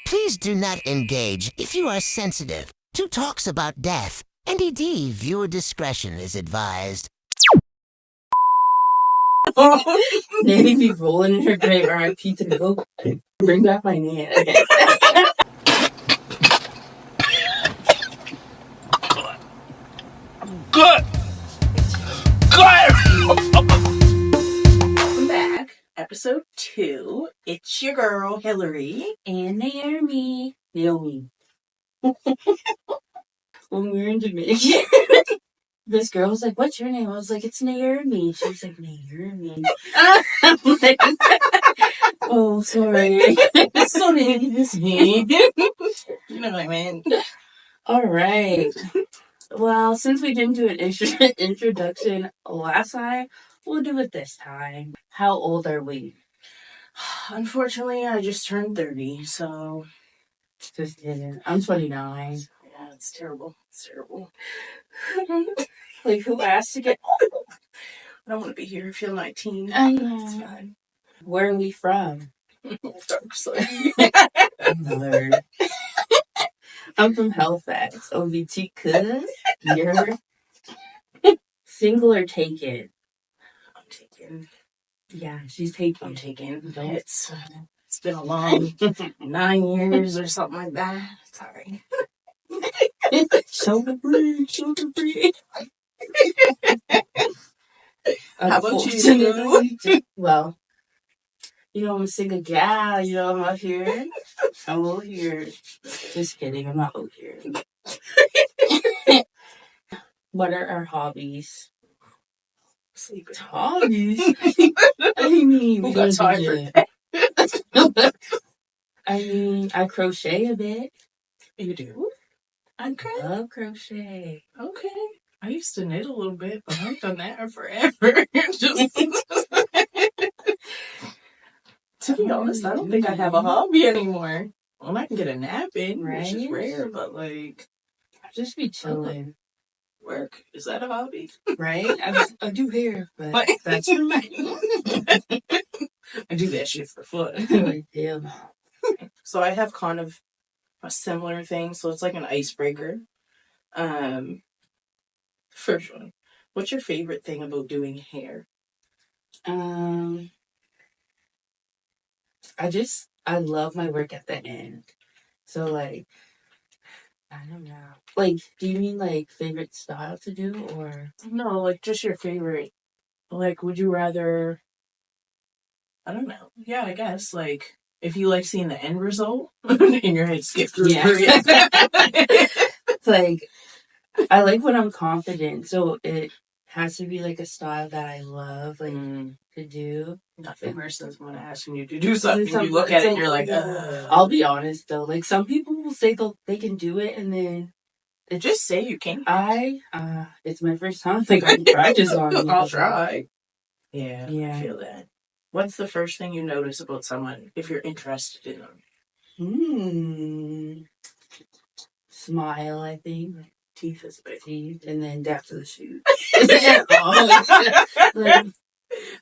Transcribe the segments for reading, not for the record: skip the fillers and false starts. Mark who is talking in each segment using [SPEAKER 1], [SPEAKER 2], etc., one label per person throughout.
[SPEAKER 1] Please do not engage if you are sensitive to talks about death. NDD, viewer discretion is advised.
[SPEAKER 2] Nanny be rolling in her grave. R.I.P. to the goat. Bring back my nan. Okay.
[SPEAKER 3] Good. Good.
[SPEAKER 2] Welcome back. Episode 2. It's your girl, Hillary. And Naomi. When we were in Jamaica, this girl was like, "What's your name?" I was like, "It's Naomi." She was like, "Naomi." I'm like, "Oh, sorry." Sorry, it's me. You know what I mean? All right. Well, since we didn't do an introduction last time, we'll do it this time. How old are we?
[SPEAKER 4] Unfortunately, I just turned 30, so
[SPEAKER 2] Just kidding. I'm 29.
[SPEAKER 4] yeah, it's terrible. It's terrible.
[SPEAKER 2] Like, who asked to get
[SPEAKER 4] I don't want to be here. I feel 19.
[SPEAKER 2] I
[SPEAKER 4] It's
[SPEAKER 2] know.
[SPEAKER 4] fine.
[SPEAKER 2] Where are we from?
[SPEAKER 4] Dark side.
[SPEAKER 2] Lord. I'm from Halifax. OVT, cuz you're single or taken?
[SPEAKER 4] I'm taking.
[SPEAKER 2] Yeah, she's taken.
[SPEAKER 4] I'm taking.
[SPEAKER 2] Don't.
[SPEAKER 4] It's been a long 9 years or something like that. Sorry.
[SPEAKER 2] Sugar free.
[SPEAKER 4] How about you?
[SPEAKER 2] Unfortunately, well, I'm a single gal. I'm out here. I'm out here. Just kidding. I'm not out here. What are our hobbies?
[SPEAKER 4] Sleeping.
[SPEAKER 2] Hobbies? I mean,
[SPEAKER 4] Who got time for
[SPEAKER 2] that? I mean, I crochet a bit.
[SPEAKER 4] You do? Okay.
[SPEAKER 2] Love crochet.
[SPEAKER 4] Okay. I used to knit a little bit, but I've done that forever. Just to be honest, I don't think I have a hobby anymore. Well, I can get a nap in, which is
[SPEAKER 2] Right?
[SPEAKER 4] rare, but like
[SPEAKER 2] I just be chilling.
[SPEAKER 4] work, is that a hobby?
[SPEAKER 2] Right? I do hair, but
[SPEAKER 4] Like,
[SPEAKER 2] that's
[SPEAKER 4] I do that shit for fun.
[SPEAKER 2] like, damn.
[SPEAKER 4] So I have kind of a similar thing. So it's like an icebreaker. First one. What's your favorite thing about doing hair?
[SPEAKER 2] I love my work at the end. So, like, I don't know. Like, do you mean, like, favorite style to do, or?
[SPEAKER 4] No, like just your favorite. Like, would you rather? I don't know. Yeah, I guess like if you like seeing the end result in your head, skip through.
[SPEAKER 2] Yeah. It's like, I like when I'm confident, so it has to be, like, a style that I love, like, to do.
[SPEAKER 4] Nothing worse than someone asking you to do something. You look at it and you're like,
[SPEAKER 2] I'll be honest, though. Like, some people will say they can do it, and then
[SPEAKER 4] just say you can.
[SPEAKER 2] It's my first time. Like, I can practice on it.
[SPEAKER 4] I'll try. Yeah,
[SPEAKER 2] Yeah.
[SPEAKER 4] I feel that. What's the first thing you notice about someone if you're interested in them?
[SPEAKER 2] Smile, I think.
[SPEAKER 4] Teeth is a big.
[SPEAKER 2] Teeth, and then depth of the shoes.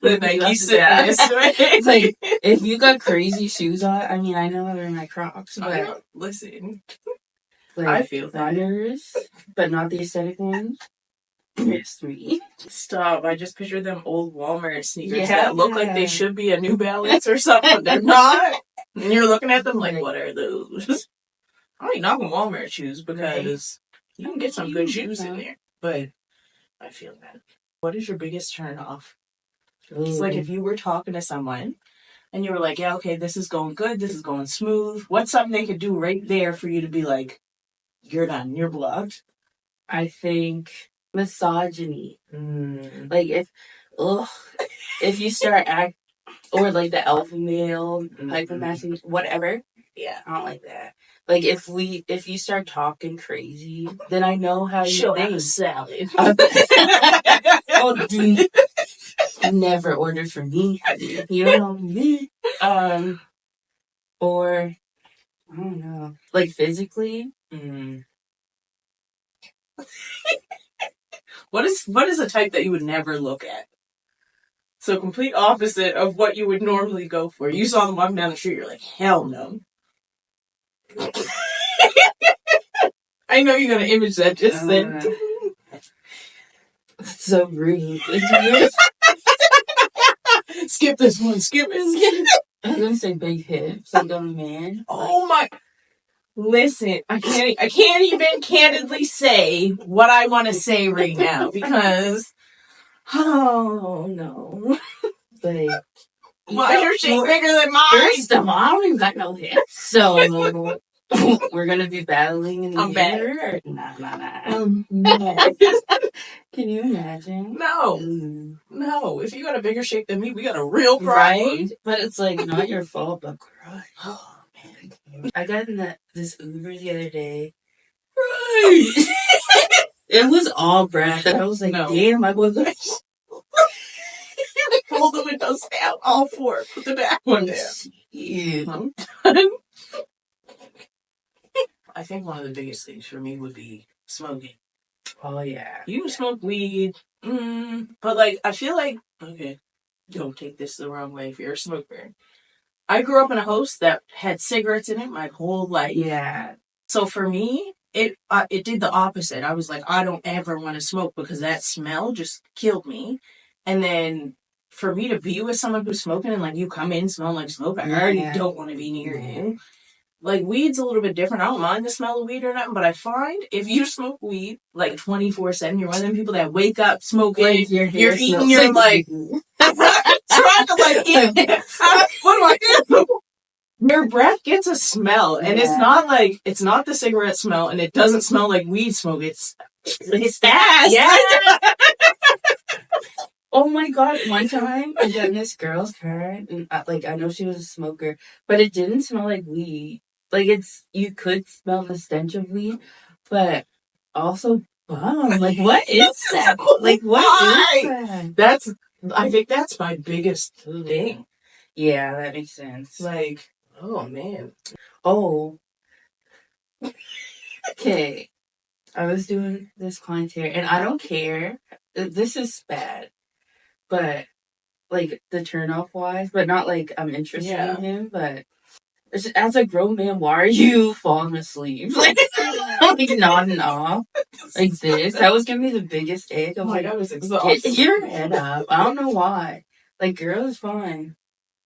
[SPEAKER 4] The Nike sadness.
[SPEAKER 2] It's like, if you got crazy shoes on, I mean, I know they're my Crocs, but
[SPEAKER 4] listen,
[SPEAKER 2] like,
[SPEAKER 4] I feel that.
[SPEAKER 2] runners, but not the aesthetic ones. It's me.
[SPEAKER 4] Stop. I just picture them old Walmart sneakers
[SPEAKER 2] Yeah.
[SPEAKER 4] that look like they should be a New Balance or something, but they're not. And you're looking at them like, what are those? I ain't knocking Walmart shoes because you can get some good shoes in there. But I feel that. What is your biggest turn off? It's like if you were talking to someone and you were like, yeah, okay, this is going good, this is going smooth. What's something they could do right there for you to be like, you're done, you're blocked?
[SPEAKER 2] I think misogyny. Like, if you start or like the alpha male, hypermasculine, whatever.
[SPEAKER 4] Yeah,
[SPEAKER 2] I don't like that. Like, if you start talking crazy, then I know how you think.
[SPEAKER 4] Salad.
[SPEAKER 2] Oh, dude. Never ordered for me. You don't know me. Or I don't know. Like, physically.
[SPEAKER 4] What is a type that you would never look at? So complete opposite of what you would normally go for. You saw them walking down the street, you're like, hell no. I know you're gonna image that just then.
[SPEAKER 2] It's so rude. It's weird.
[SPEAKER 4] Skip this one. Skip it.
[SPEAKER 2] I'm gonna say big hips, like a man.
[SPEAKER 4] Oh my! Listen, I can't even candidly say what I want to say right now because, oh no!
[SPEAKER 2] Like,
[SPEAKER 4] Why your shit bigger than mine?
[SPEAKER 2] first of all, I don't even got no hips, so we're gonna be battling in the
[SPEAKER 4] I'm bad.
[SPEAKER 2] air. Nah.
[SPEAKER 4] No.
[SPEAKER 2] Can you imagine?
[SPEAKER 4] No.
[SPEAKER 2] Mm.
[SPEAKER 4] No. If you got a bigger shape than me, we got a real problem.
[SPEAKER 2] Right? But it's like not your fault, but cry. Oh man. I got in this Uber the other day. Right. It was all breath. And I was like,
[SPEAKER 4] No.
[SPEAKER 2] damn, I was like,
[SPEAKER 4] Pull the windows down, all four. Put the back one down.
[SPEAKER 2] shit.
[SPEAKER 4] I'm done. I think one of the biggest things for me would be smoking.
[SPEAKER 2] Oh yeah.
[SPEAKER 4] You can smoke weed, but like I feel like okay, don't take this the wrong way if you're a smoker. I grew up in a house that had cigarettes in it my whole life.
[SPEAKER 2] Yeah.
[SPEAKER 4] So for me, it did the opposite. I was like, I don't ever want to smoke because that smell just killed me. And then for me to be with someone who's smoking and like you come in smelling like smoke, I already
[SPEAKER 2] Yeah.
[SPEAKER 4] don't want to be near you. Like weed's a little bit different. I don't mind the smell of weed or nothing, but I find if you smoke weed like 24/7, you're one of them people that wake up smoking.
[SPEAKER 2] Like your hair
[SPEAKER 4] you're eating,
[SPEAKER 2] smells
[SPEAKER 4] you're like trying to like eat. What do I do? Your breath gets a smell, and it's not the cigarette smell, and it doesn't smell like weed smoke. It's ass.
[SPEAKER 2] Yeah. Oh my god! One time I got in this girl's car, and I know she was a smoker, but it didn't smell like weed. Like you could smell the stench of weed, but also bum. Like what is that? Like what is that?
[SPEAKER 4] I think that's my biggest thing.
[SPEAKER 2] Yeah, that makes sense.
[SPEAKER 4] Like, oh man.
[SPEAKER 2] Oh, okay. I was doing this client's hair, and I don't care. This is bad, but like the turn off wise, but not like I'm interested in him. But as a grown man, why are you falling asleep? Like nodding off like this. That was giving me the biggest ick. I'm like,
[SPEAKER 4] I was exhausted.
[SPEAKER 2] get your head up. I don't know why. Like, girl is fine.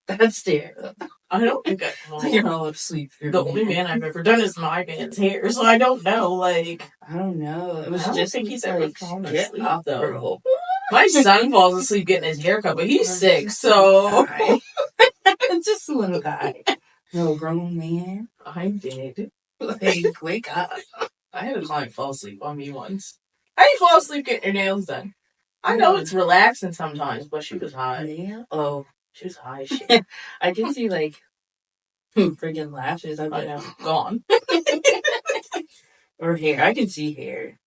[SPEAKER 2] That's there.
[SPEAKER 4] I don't think
[SPEAKER 2] You're not allowed to sleep.
[SPEAKER 4] The only man I've ever done is my man's hair, so I don't know. Like,
[SPEAKER 2] I don't know. It was
[SPEAKER 4] I don't
[SPEAKER 2] just
[SPEAKER 4] think he's
[SPEAKER 2] like,
[SPEAKER 4] ever fallen
[SPEAKER 2] get
[SPEAKER 4] asleep,
[SPEAKER 2] up,
[SPEAKER 4] though.
[SPEAKER 2] girl.
[SPEAKER 4] My son falls asleep getting his hair cut, but he's sick, so
[SPEAKER 2] Just a little guy. No grown man.
[SPEAKER 4] I did.
[SPEAKER 2] Like, wake up.
[SPEAKER 4] I had a client fall asleep on me once. How do you fall asleep getting your nails done? I know it's relaxing sometimes, but she was high.
[SPEAKER 2] Yeah. Oh,
[SPEAKER 4] She was high as shit.
[SPEAKER 2] I can see like freaking lashes. I'm
[SPEAKER 4] I
[SPEAKER 2] like,
[SPEAKER 4] know. Gone.
[SPEAKER 2] or hair. I can see hair.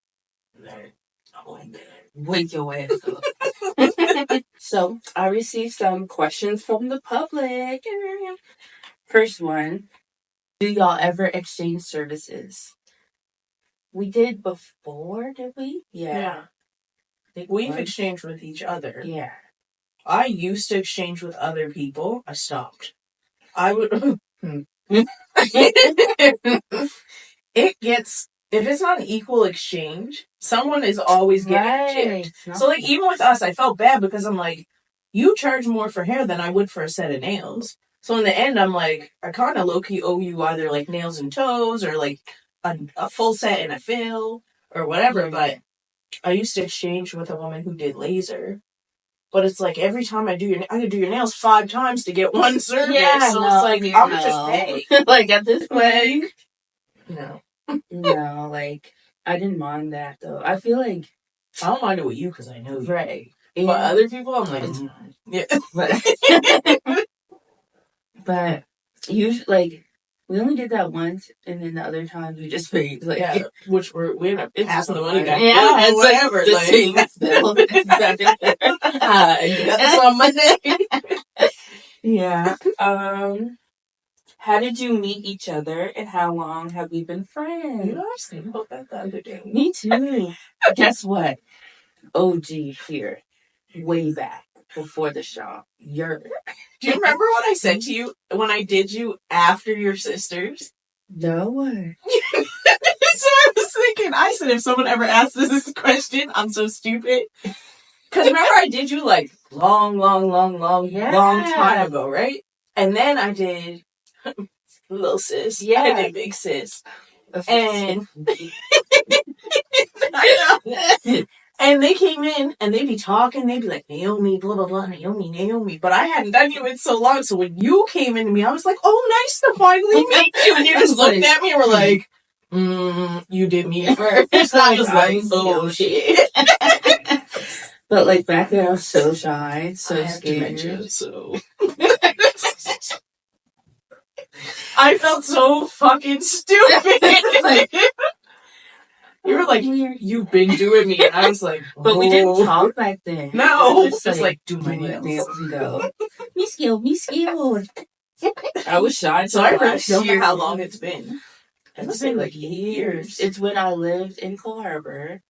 [SPEAKER 4] Oh, man.
[SPEAKER 2] Wake your ass up. So I received some questions from the public. First one: do y'all ever exchange services? We did before, did we? Yeah.
[SPEAKER 4] We've exchanged with each other.
[SPEAKER 2] Yeah.
[SPEAKER 4] I used to exchange with other people. I stopped. I would. It gets. If it's not an equal exchange, someone is always getting chipped. So, like, even with us, I felt bad because I'm like, you charge more for hair than I would for a set of nails. So, in the end, I'm like, I kind of low-key owe you either, like, nails and toes or, like, a full set and a fill or whatever. But I used to exchange with a woman who did laser. But it's like, every time I could do your nails 5 times to get one service.
[SPEAKER 2] Yeah,
[SPEAKER 4] so,
[SPEAKER 2] no,
[SPEAKER 4] it's like, I'm going to just pay.
[SPEAKER 2] Like, at this point.
[SPEAKER 4] No.
[SPEAKER 2] No, like, I didn't mind that, though. I feel like...
[SPEAKER 4] I don't mind it with you because I know you.
[SPEAKER 2] Right.
[SPEAKER 4] But other people, I'm like, yeah.
[SPEAKER 2] But usually, like, we only did that once, and then the other times we just paid. Like,
[SPEAKER 4] Yeah, which we ended up passing the money back.
[SPEAKER 2] Yeah, it's
[SPEAKER 4] whatever.
[SPEAKER 2] Like, the same bill.
[SPEAKER 4] You got this on Monday.
[SPEAKER 2] Yeah. How did you meet each other, and how long have we been friends?
[SPEAKER 4] You know, I was thinking about that the other day.
[SPEAKER 2] Me too. Guess what? OG here. Way back before the shop.
[SPEAKER 4] Do you remember what I said to you when I did you after your sisters?
[SPEAKER 2] No.
[SPEAKER 4] So I was thinking, I said, if someone ever asks this question, I'm so stupid. Because remember, I did you like long time ago, right? And then I did little sis.
[SPEAKER 2] Yeah.
[SPEAKER 4] I did big sis. And I know. And they came in and they'd be talking, they'd be like, Naomi, blah, blah, blah, Naomi. But I hadn't done you in so long. So when you came into me, I was like, oh, nice to finally meet you. And you just looked at me and were like, you did me first. I was like, oh, shit.
[SPEAKER 2] But like back then, I was so shy, so
[SPEAKER 4] I have
[SPEAKER 2] scared.
[SPEAKER 4] dementia, so I felt so fucking stupid.
[SPEAKER 2] Like,
[SPEAKER 4] you were like, you've been doing me, and I was like,
[SPEAKER 2] but we didn't
[SPEAKER 4] "Whoa."
[SPEAKER 2] talk back then.
[SPEAKER 4] No,
[SPEAKER 2] Just
[SPEAKER 4] just like do my
[SPEAKER 2] my
[SPEAKER 4] nails.
[SPEAKER 2] nails and go. Me skill. I was shy.
[SPEAKER 4] So I
[SPEAKER 2] last
[SPEAKER 4] don't know
[SPEAKER 2] year.
[SPEAKER 4] how long it's been.
[SPEAKER 2] It's been like years. It's when I lived in Coal Harbor.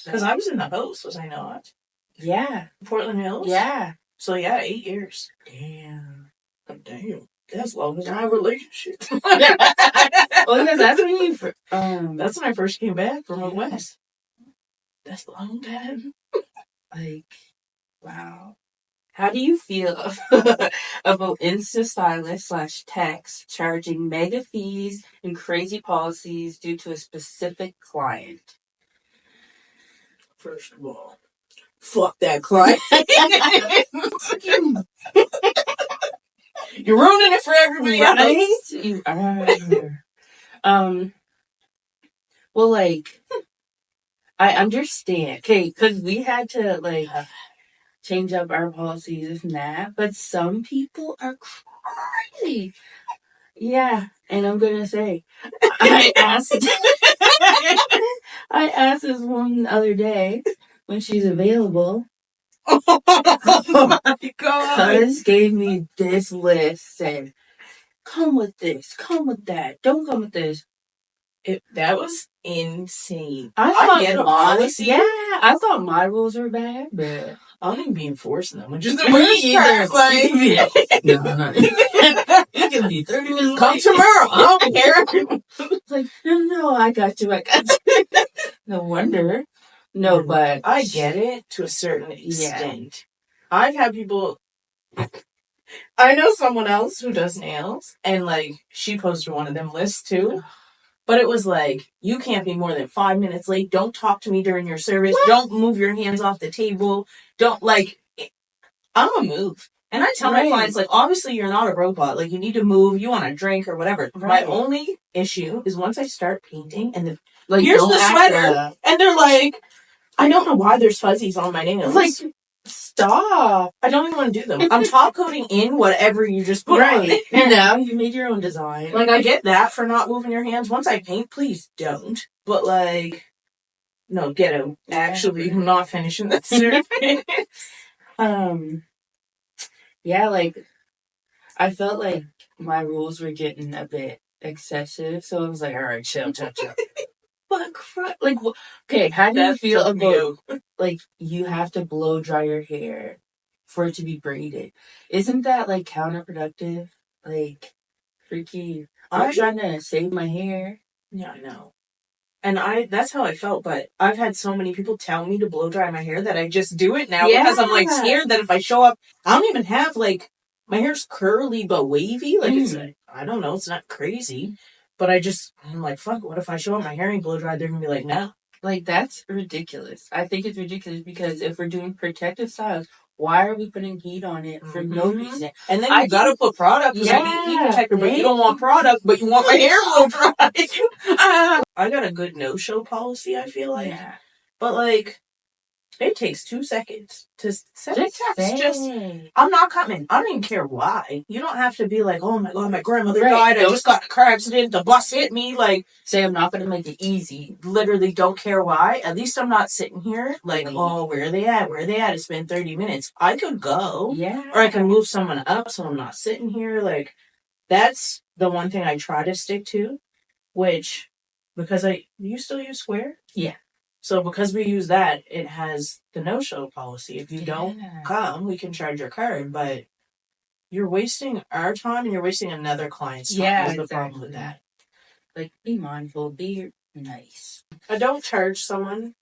[SPEAKER 4] Because I was in the Post, was I not?
[SPEAKER 2] Yeah.
[SPEAKER 4] Portland Hills?
[SPEAKER 2] Yeah.
[SPEAKER 4] So yeah, 8 years.
[SPEAKER 2] Damn.
[SPEAKER 4] Oh, damn. That's long as my relationship.
[SPEAKER 2] Oh yeah, that's when you.
[SPEAKER 4] That's when I first came back from out west. That's a long time.
[SPEAKER 2] Like, wow. How do you feel about Insta stylist / techs charging mega fees and crazy policies due to a specific client?
[SPEAKER 4] First of all, fuck that client. You're ruining it for everybody else.
[SPEAKER 2] Right? You are. Well, like, I understand. Okay, because we had to, like, change up our policies and that, but some people are crazy. Yeah, and I'm gonna say, I asked this woman the other day when she's available.
[SPEAKER 4] Oh my god.
[SPEAKER 2] Cuz gave me this list, said, come with this, come with that, don't come with this.
[SPEAKER 4] That was insane.
[SPEAKER 2] I
[SPEAKER 4] get a
[SPEAKER 2] mine,
[SPEAKER 4] policy.
[SPEAKER 2] yeah, I thought my rules were bad, but
[SPEAKER 4] I don't even be enforcing them, which is the
[SPEAKER 2] me
[SPEAKER 4] worst
[SPEAKER 2] either.
[SPEAKER 4] part.
[SPEAKER 2] No. You can be 30 minutes
[SPEAKER 4] Come
[SPEAKER 2] late.
[SPEAKER 4] tomorrow. I don't care.
[SPEAKER 2] It's like, no, I got you. No wonder. No, but
[SPEAKER 4] I get it to a certain extent. I've had people. I know someone else who does nails, and like she posted one of them lists too. But it was like, you can't be more than 5 minutes late. Don't talk to me during your service. What? Don't move your hands off the table. Don't, like, I'm a move. And I tell my clients, like, obviously you're not a robot. Like, you need to move. You want a drink or whatever. Right. My only issue is once I start painting and like, here's the sweater. And they're like, I don't know why there's fuzzies on my nails. Like, stop. I don't even want to do them. I'm top coating in whatever you just put on it.
[SPEAKER 2] Now you made your own design.
[SPEAKER 4] Like, I get that for not moving your hands. Once I paint, please don't. But, like, no, get him. Actually, I'm not finishing that surface.
[SPEAKER 2] Yeah, like, I felt like my rules were getting a bit excessive, so I was like, all right, chill. But, like, okay, how do you feel about, like, you have to blow dry your hair for it to be braided? Isn't that, like, counterproductive? Like, freaky. I'm trying to save my hair.
[SPEAKER 4] Yeah, I know. And that's how I felt, but I've had so many people tell me to blow dry my hair that I just do it now because I'm, like, scared that if I show up, I don't even have, like, my hair's curly but wavy. Like, it's, I don't know, it's not crazy. But I'm like, fuck, what if I show up my hair ain't blow dried? They're gonna be like, no.
[SPEAKER 2] Like, that's ridiculous. I think it's ridiculous because if we're doing protective styles, why are we putting heat on it for no reason?
[SPEAKER 4] And then you gotta put product. Yeah, like heat protector, but you don't want product, but you want my hair blow dry. I got a good no-show policy, I feel like. Yeah. But, like, it takes 2 seconds to send a text. I'm not coming. I don't even care why. You don't have to be like, oh my god, my grandmother died. I just got in a car accident. The bus hit me. Like,
[SPEAKER 2] say I'm not going to make it easy.
[SPEAKER 4] Literally don't care why. At least I'm not sitting here like, oh, where are they at? Where are they at? It's been 30 minutes. I could go. Yeah. Or I can move someone up so I'm not sitting here. Like, that's the one thing I try to stick to, which, because you still use Square? Yeah. So because we use that, it has the no-show policy. If you don't come, we can charge your card, but you're wasting our time and you're wasting another client's time. That's the problem with that.
[SPEAKER 2] Like, be mindful, be nice.
[SPEAKER 4] I don't charge someone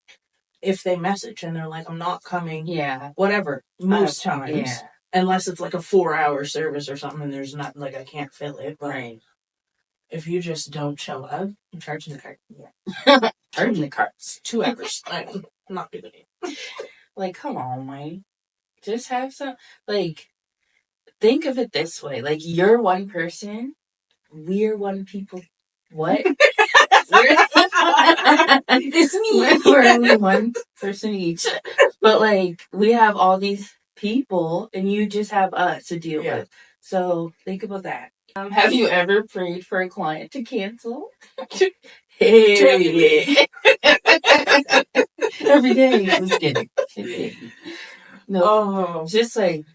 [SPEAKER 4] if they message and they're like, I'm not coming.
[SPEAKER 2] Yeah.
[SPEAKER 4] Whatever. Most times.
[SPEAKER 2] Yeah.
[SPEAKER 4] Unless it's like a 4-hour service or something and there's not, like, I can't fill it. But
[SPEAKER 2] Right.
[SPEAKER 4] if you just don't show up, I'm charging the card.
[SPEAKER 2] Yeah. Charging the cards.
[SPEAKER 4] 2 hours. I'm not doing it.
[SPEAKER 2] Like, come on, Mike. Just have some, like, think of it this way. Like, you're one person, we're one people. What?
[SPEAKER 4] It's me.
[SPEAKER 2] We're only one person each. But, like, we have all these people, and you just have us to deal with. So, think about that. Have you ever prayed for a client to cancel? Hey. Every day. Just kidding. No.
[SPEAKER 4] Oh.
[SPEAKER 2] Just like,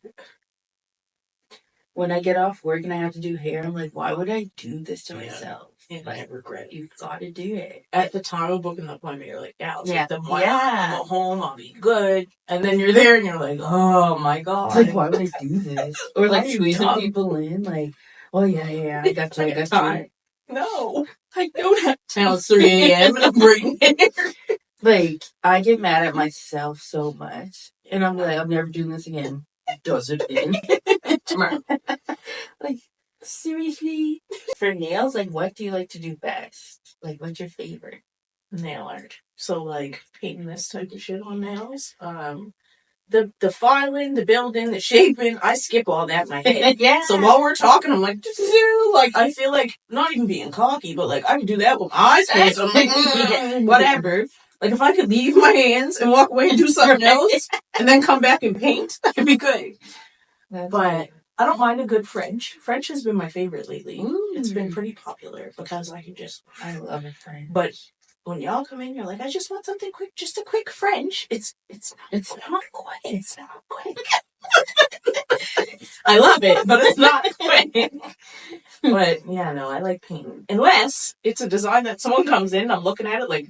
[SPEAKER 2] when I get off work and I have to do hair, I'm like, why would I do this to myself?
[SPEAKER 4] And I regret it.
[SPEAKER 2] You've got to do it.
[SPEAKER 4] At the time of booking the appointment, you're like, yeah, I'll
[SPEAKER 2] Yeah.
[SPEAKER 4] take them one. I'll go home, I'll be good. And then you're there and you're like, oh my God.
[SPEAKER 2] Like, why would I do this? Or like
[SPEAKER 4] Why are you
[SPEAKER 2] squeezing
[SPEAKER 4] dumb?
[SPEAKER 2] people in, like, oh yeah, I got you.
[SPEAKER 4] No, I don't have now it's 3 a.m. and I'm braiding hair.
[SPEAKER 2] Like, I get mad at myself so much. And I'm like, I'm never doing this again. Does it in?
[SPEAKER 4] Tomorrow.
[SPEAKER 2] Like, seriously? For nails, like, what do you like to do best? Like, what's your favorite?
[SPEAKER 4] Nail art. So like painting this type of shit on nails. The filing, the building, the shaping, I skip all that in my head.
[SPEAKER 2] Yeah.
[SPEAKER 4] So while we're talking, I'm like, like I feel like not even being cocky, but like I can do that with my eyes closed. I'm like, whatever. Like if I could leave my hands and walk away and do something else, and then come back and paint, that'd be good. But I don't mind a good French. French has been my favorite lately.
[SPEAKER 2] Ooh.
[SPEAKER 4] It's been pretty popular because I can just.
[SPEAKER 2] I love a French.
[SPEAKER 4] But when y'all come in, you're like, I just want something quick, just a quick French. It's not quick. It's not quick. I love it, but it's not quick. But yeah, no, I like painting. Unless it's a design that someone comes in, I'm looking at it like,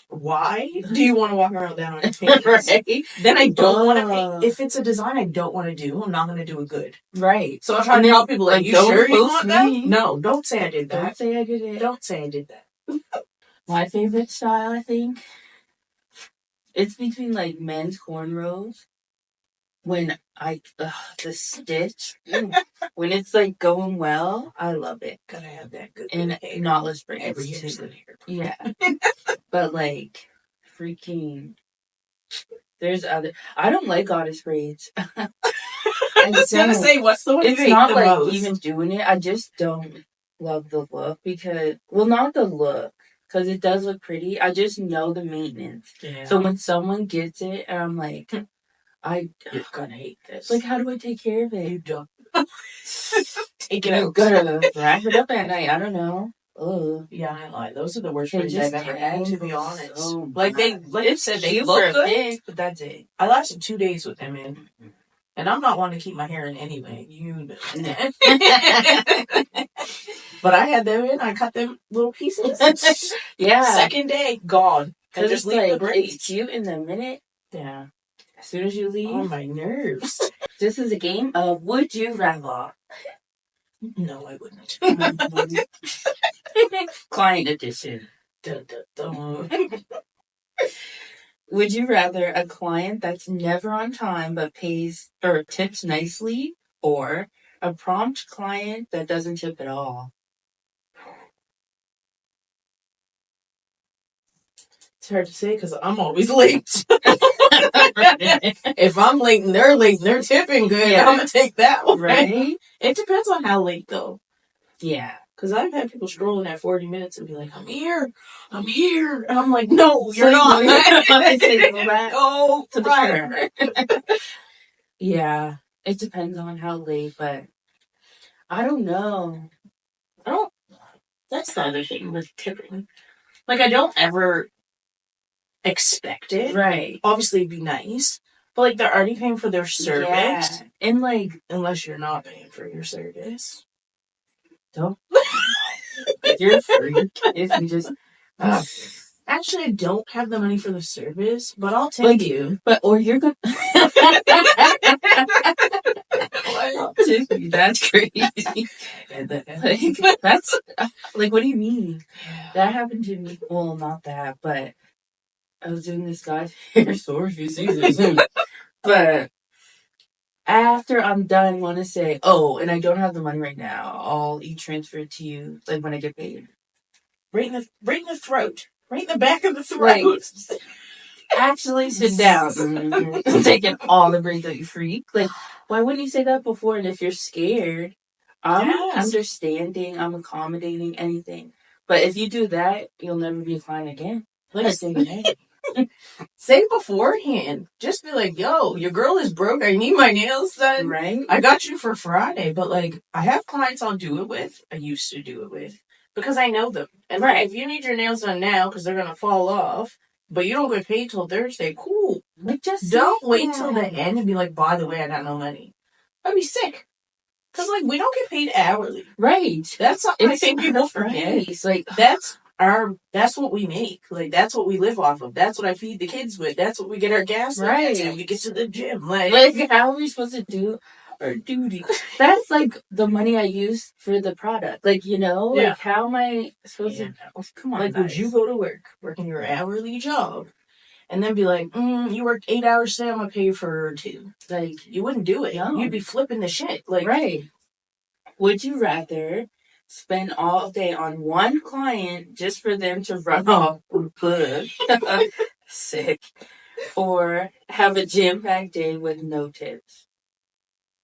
[SPEAKER 4] why do you want to walk around down and paint?
[SPEAKER 2] Right?
[SPEAKER 4] Then I don't want to paint. If it's a design I don't want to do, I'm not going to do it good.
[SPEAKER 2] Right.
[SPEAKER 4] So I'm trying to help people like, you
[SPEAKER 2] don't
[SPEAKER 4] sure you
[SPEAKER 2] post
[SPEAKER 4] want that?
[SPEAKER 2] me.
[SPEAKER 4] No, don't say I did that.
[SPEAKER 2] Don't say I did it.
[SPEAKER 4] Don't say I did that.
[SPEAKER 2] My favorite style, I think, it's between like men's cornrows. When the stitch, when it's like going well, I love it.
[SPEAKER 4] Gotta have that good
[SPEAKER 2] And
[SPEAKER 4] hair.
[SPEAKER 2] knotless braids
[SPEAKER 4] Every hair's
[SPEAKER 2] too.
[SPEAKER 4] good hair.
[SPEAKER 2] Yeah. But like, freaking, there's other, I don't like goddess braids.
[SPEAKER 4] I was gonna say, what's the one you
[SPEAKER 2] It's
[SPEAKER 4] hate
[SPEAKER 2] not
[SPEAKER 4] the
[SPEAKER 2] like
[SPEAKER 4] most?
[SPEAKER 2] even doing it. I just don't love the look because, well, not the look, because it does look pretty. I just know the maintenance.
[SPEAKER 4] Yeah.
[SPEAKER 2] So when someone gets it, and I'm like,
[SPEAKER 4] You're gonna hate this.
[SPEAKER 2] like, how do I take care of it?
[SPEAKER 4] you don't. Take it
[SPEAKER 2] You
[SPEAKER 4] out.
[SPEAKER 2] gotta wrap it up at night. I don't know. Ugh.
[SPEAKER 4] Yeah, I lie. Those are the worst
[SPEAKER 2] They
[SPEAKER 4] braids I've
[SPEAKER 2] just
[SPEAKER 4] ever had, to be
[SPEAKER 2] tangle
[SPEAKER 4] honest.
[SPEAKER 2] so
[SPEAKER 4] Like they,
[SPEAKER 2] much.
[SPEAKER 4] like you said, they
[SPEAKER 2] Cute
[SPEAKER 4] look
[SPEAKER 2] for a
[SPEAKER 4] good.
[SPEAKER 2] bit, but that's it.
[SPEAKER 4] I lasted 2 days with them in, and I'm not one to keep my hair in anyway. You know. But I had them in. I cut them little pieces.
[SPEAKER 2] Yeah.
[SPEAKER 4] Second day, gone. And
[SPEAKER 2] Because
[SPEAKER 4] just
[SPEAKER 2] it's
[SPEAKER 4] leave the
[SPEAKER 2] like,
[SPEAKER 4] braids.
[SPEAKER 2] it's cute in the minute.
[SPEAKER 4] Yeah.
[SPEAKER 2] As soon as you leave.
[SPEAKER 4] Oh, my nerves.
[SPEAKER 2] This is a game of Would You Rather.
[SPEAKER 4] No, I wouldn't.
[SPEAKER 2] Client edition.
[SPEAKER 4] Dun, dun, dun.
[SPEAKER 2] Would you rather a client that's never on time but pays or tips nicely, or a prompt client that doesn't tip at all?
[SPEAKER 4] It's hard to say because I'm always late. If I'm late and they're tipping good,
[SPEAKER 2] Yeah.
[SPEAKER 4] I'm going to take that one.
[SPEAKER 2] Right?
[SPEAKER 4] It depends on how late, though.
[SPEAKER 2] Yeah.
[SPEAKER 4] Because I've had people strolling at 40 minutes and be like, I'm here. And I'm like, no, you're
[SPEAKER 2] So
[SPEAKER 4] not.
[SPEAKER 2] go back
[SPEAKER 4] Go
[SPEAKER 2] to the
[SPEAKER 4] right.
[SPEAKER 2] car. Yeah. It depends on how late, but I don't know.
[SPEAKER 4] That's the other thing with tipping. Like, I don't ever expect it.
[SPEAKER 2] Right.
[SPEAKER 4] Obviously, it'd be nice. But, like, they're already paying for their service.
[SPEAKER 2] Yeah. And like,
[SPEAKER 4] Unless you're not paying for your service.
[SPEAKER 2] don't. You're free. If you just.
[SPEAKER 4] Actually, I don't have the money for the service, but I'll take
[SPEAKER 2] Like
[SPEAKER 4] you.
[SPEAKER 2] But, or you're going
[SPEAKER 4] What? what?
[SPEAKER 2] Dude, that's crazy. Like, that's like, what do you mean? That happened to me. Well, not that, but I was doing this guy's hair. Sorry if you see this. But after I'm done, want to say, oh, and I don't have the money right now. I'll transfer it to you like when I get paid.
[SPEAKER 4] Right in the throat. Right in the back of the throat.
[SPEAKER 2] Right. Actually, sit down. Taking all the breaks out, you freak. Like, why wouldn't you say that before? And if you're scared, I'm
[SPEAKER 4] Yes.
[SPEAKER 2] understanding, I'm accommodating, anything. But if you do that, you'll never be a client again.
[SPEAKER 4] Listen, hey. Say beforehand. Just be like, yo, your girl is broke. I need my nails done.
[SPEAKER 2] Right?
[SPEAKER 4] I got you for Friday, but like, I have clients I'll do it with. I used to do it with. Because I know them. And like, if you need your nails done now because they're going to fall off, but you don't get paid till Thursday, cool.
[SPEAKER 2] Like, just
[SPEAKER 4] Don't
[SPEAKER 2] say
[SPEAKER 4] wait
[SPEAKER 2] that.
[SPEAKER 4] till the end and be like, by the way, I got no money. I'd be sick. Because, like, we don't get paid hourly.
[SPEAKER 2] Right.
[SPEAKER 4] That's something I
[SPEAKER 2] It's
[SPEAKER 4] think people forget.
[SPEAKER 2] It's like,
[SPEAKER 4] That's what we make. Like, that's what we live off of. That's what I feed the kids with. That's what we get our gas with.
[SPEAKER 2] Right.
[SPEAKER 4] That's how we get to the gym. Like
[SPEAKER 2] how are we supposed to do our duty? That's like the money I use for the product. Like, you know?
[SPEAKER 4] Yeah.
[SPEAKER 2] Like, how am I supposed
[SPEAKER 4] Yeah.
[SPEAKER 2] to... Come on,
[SPEAKER 4] Like,
[SPEAKER 2] guys.
[SPEAKER 4] would you go to work in your hourly job, and then be like, you worked 8 hours today, I'm going to pay you for 2.
[SPEAKER 2] Like,
[SPEAKER 4] You wouldn't do it.
[SPEAKER 2] No.
[SPEAKER 4] You'd be flipping the shit. Like,
[SPEAKER 2] right. Would you rather spend all day on one client just for them to run off sick, or have a jam-packed day with no tips?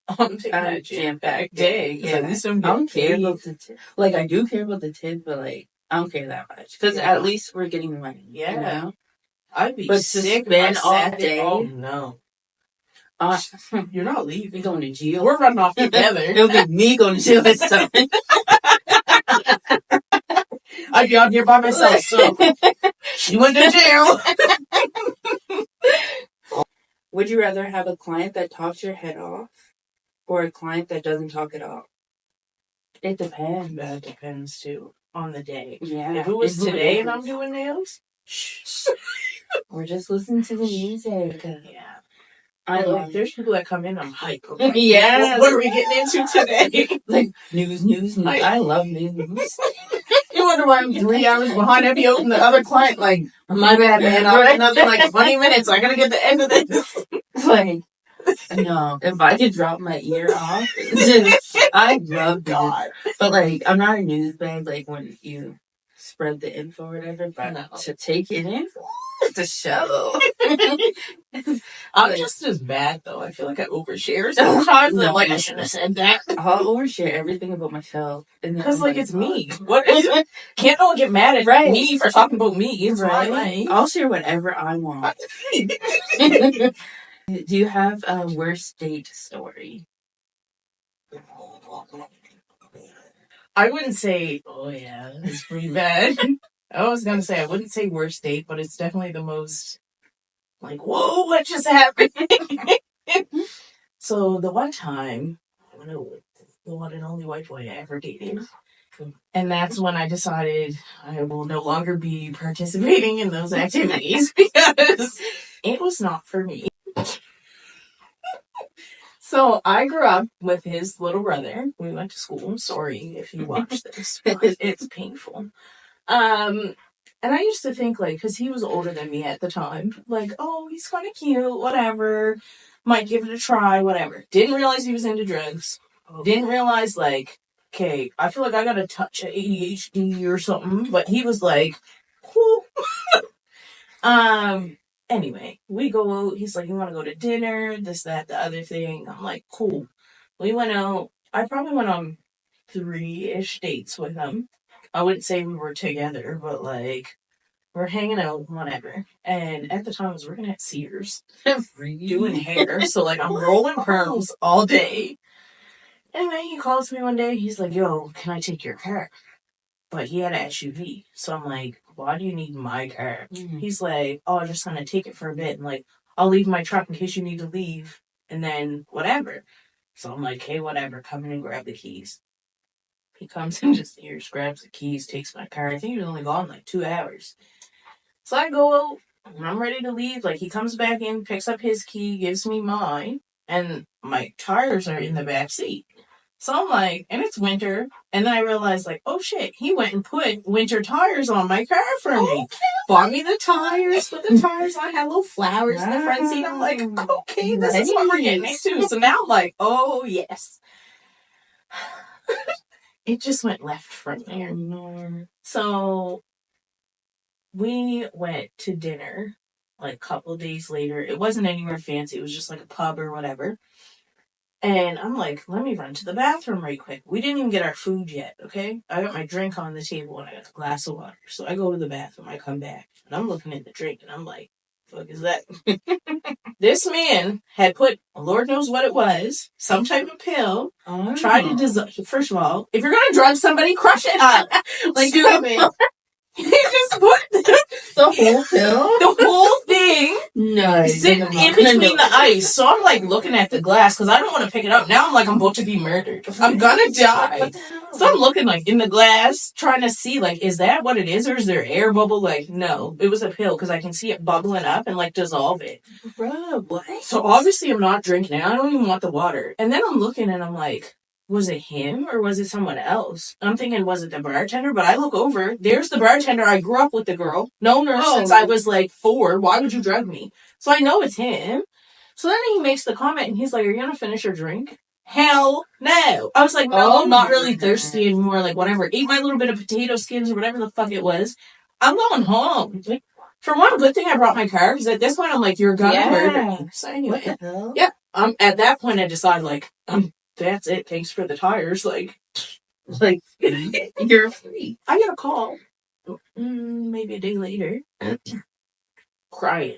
[SPEAKER 4] I'm taking that jam-packed day. 'Cause
[SPEAKER 2] Yeah.
[SPEAKER 4] at least I'm
[SPEAKER 2] I don't
[SPEAKER 4] getting
[SPEAKER 2] care
[SPEAKER 4] paid.
[SPEAKER 2] about the tip. Like, I do care about the tip, but like, I don't care that much. Because
[SPEAKER 4] Yeah.
[SPEAKER 2] at least we're getting money.
[SPEAKER 4] Yeah.
[SPEAKER 2] You know?
[SPEAKER 4] I'd be
[SPEAKER 2] But to
[SPEAKER 4] sick
[SPEAKER 2] spend
[SPEAKER 4] if I
[SPEAKER 2] all
[SPEAKER 4] sat
[SPEAKER 2] day-
[SPEAKER 4] there. Oh, no. You're not
[SPEAKER 2] We
[SPEAKER 4] leaving.
[SPEAKER 2] going to jail.
[SPEAKER 4] We're running off together.
[SPEAKER 2] It'll be me going to jail this time.
[SPEAKER 4] I'd be out here by myself, so she went to jail.
[SPEAKER 2] Would you rather have a client that talks your head off or a client that doesn't talk at all? It depends.
[SPEAKER 4] That depends, too, on the day.
[SPEAKER 2] Yeah.
[SPEAKER 4] If it was
[SPEAKER 2] It
[SPEAKER 4] today and
[SPEAKER 2] is.
[SPEAKER 4] I'm doing nails, shh.
[SPEAKER 2] Or just listen to the music.
[SPEAKER 4] Yeah.
[SPEAKER 2] I
[SPEAKER 4] Like,
[SPEAKER 2] love
[SPEAKER 4] there's people that come in, I'm hyped. I'm like,
[SPEAKER 2] Yeah.
[SPEAKER 4] What are we getting into today?
[SPEAKER 2] like news. I love news.
[SPEAKER 4] You wonder why I'm 3 hours behind every open the other client, like, my bad, man. I'll
[SPEAKER 2] Right.
[SPEAKER 4] another, 20 minutes. I gotta get the end of this.
[SPEAKER 2] Like, no, if I could drop my ear off, I love God. But like, I'm not a news bag. Like when you spread the info or whatever, but
[SPEAKER 4] No.
[SPEAKER 2] to take it in, the show.
[SPEAKER 4] I'm
[SPEAKER 2] Like-
[SPEAKER 4] just as bad, though. I feel like I overshare sometimes.
[SPEAKER 2] No.
[SPEAKER 4] I'm like, I shouldn't have said that.
[SPEAKER 2] I'll overshare everything about myself, and then
[SPEAKER 4] Because,
[SPEAKER 2] I'm
[SPEAKER 4] like, it's me. What is it? Can't no one get mad at
[SPEAKER 2] Right.
[SPEAKER 4] me for talking about me? It's
[SPEAKER 2] Right?
[SPEAKER 4] my life.
[SPEAKER 2] I'll share whatever I want. Do you have a worst date story?
[SPEAKER 4] I wouldn't say, oh yeah, it's pretty bad. I was gonna say I wouldn't say worst date, but it's definitely the most like, whoa, what just happened? So the one time I went out with the one and only white boy I ever dated. And that's when I decided I will no longer be participating in those activities because it was not for me. So I grew up with his little brother. We went to school. I'm sorry if you watch this, but it's painful. And I used to think, like, because he was older than me at the time, like, oh, he's kind of cute, whatever. Might give it a try, whatever. Didn't realize he was into drugs. Didn't realize, like, okay, I feel like I got a touch of ADHD or something, but he was like, cool. Anyway, we go out. He's like, you want to go to dinner? This, that, the other thing. I'm like, cool. We went out. I probably went on 3-ish dates with him. I wouldn't say we were together, but like, we're hanging out, whatever. And at the time, I was working at Sears doing hair. So like, I'm rolling perms all day. Anyway, he calls me one day. He's like, yo, can I take your car? But he had an SUV. So I'm like, why do you need my car?
[SPEAKER 2] Mhm.
[SPEAKER 4] He's like, oh, I'm just going to take it for a bit. And like, I'll leave my truck in case you need to leave. And then whatever. So I'm like, hey, whatever. Come in and grab the keys. He comes in just here, grabs the keys, takes my car. I think he was only gone like 2 hours. So I go out. When I'm ready to leave, like, he comes back in, picks up his key, gives me mine. And my tires are in the back seat. So I'm like, and it's winter. And then I realized, like, oh shit, he went and put winter tires on my car for me. Bought me the tires, put the tires on, had little flowers in the front seat. I'm like, okay, this is what we're getting into. So now I'm like, oh yes. It just went left from there. So we went to dinner like a couple of days later. It wasn't anywhere fancy. It was just like a pub or whatever. And I'm like, let me run to the bathroom right quick. We didn't even get our food yet, okay? I got my drink on the table and I got a glass of water. So I go to the bathroom. I come back and I'm looking at the drink and I'm like, fuck is that? This man had put, Lord knows what it was, some type of pill, tried to dissolve. First of all, if you're going to drug somebody, crush it up. Like, stupid. He just put
[SPEAKER 2] the whole pill?
[SPEAKER 4] The whole thing sitting in between the ice. So I'm like looking at the glass because I don't want to pick it up. Now I'm like, I'm about to be murdered. I'm gonna die. So I'm looking like in the glass, trying to see like, is that what it is or is there air bubble? Like, no, it was a pill because I can see it bubbling up and like dissolve it.
[SPEAKER 2] Bro, what?
[SPEAKER 4] So obviously I'm not drinking it. I don't even want the water. And then I'm looking and I'm like, was it him or was it someone else? I'm thinking, was it the bartender? But I look over, there's the bartender. I grew up with the girl. Known her since I was like 4. Why would you drug me? So I know it's him. So then he makes the comment and he's like, are you going to finish your drink? Hell no. I was like, no, I'm not really thirsty anymore. Like, whatever. Ate my little bit of potato skins or whatever the fuck it was. I'm going home. Like, for one, good thing I brought my car because at this point I'm like, you're going to murder me. So anyway,
[SPEAKER 2] what the hell?
[SPEAKER 4] Yeah. At that point I decided like, that's it. Thanks for the tires. Like,
[SPEAKER 2] you're free.
[SPEAKER 4] I get a call. Maybe a day later. Crying.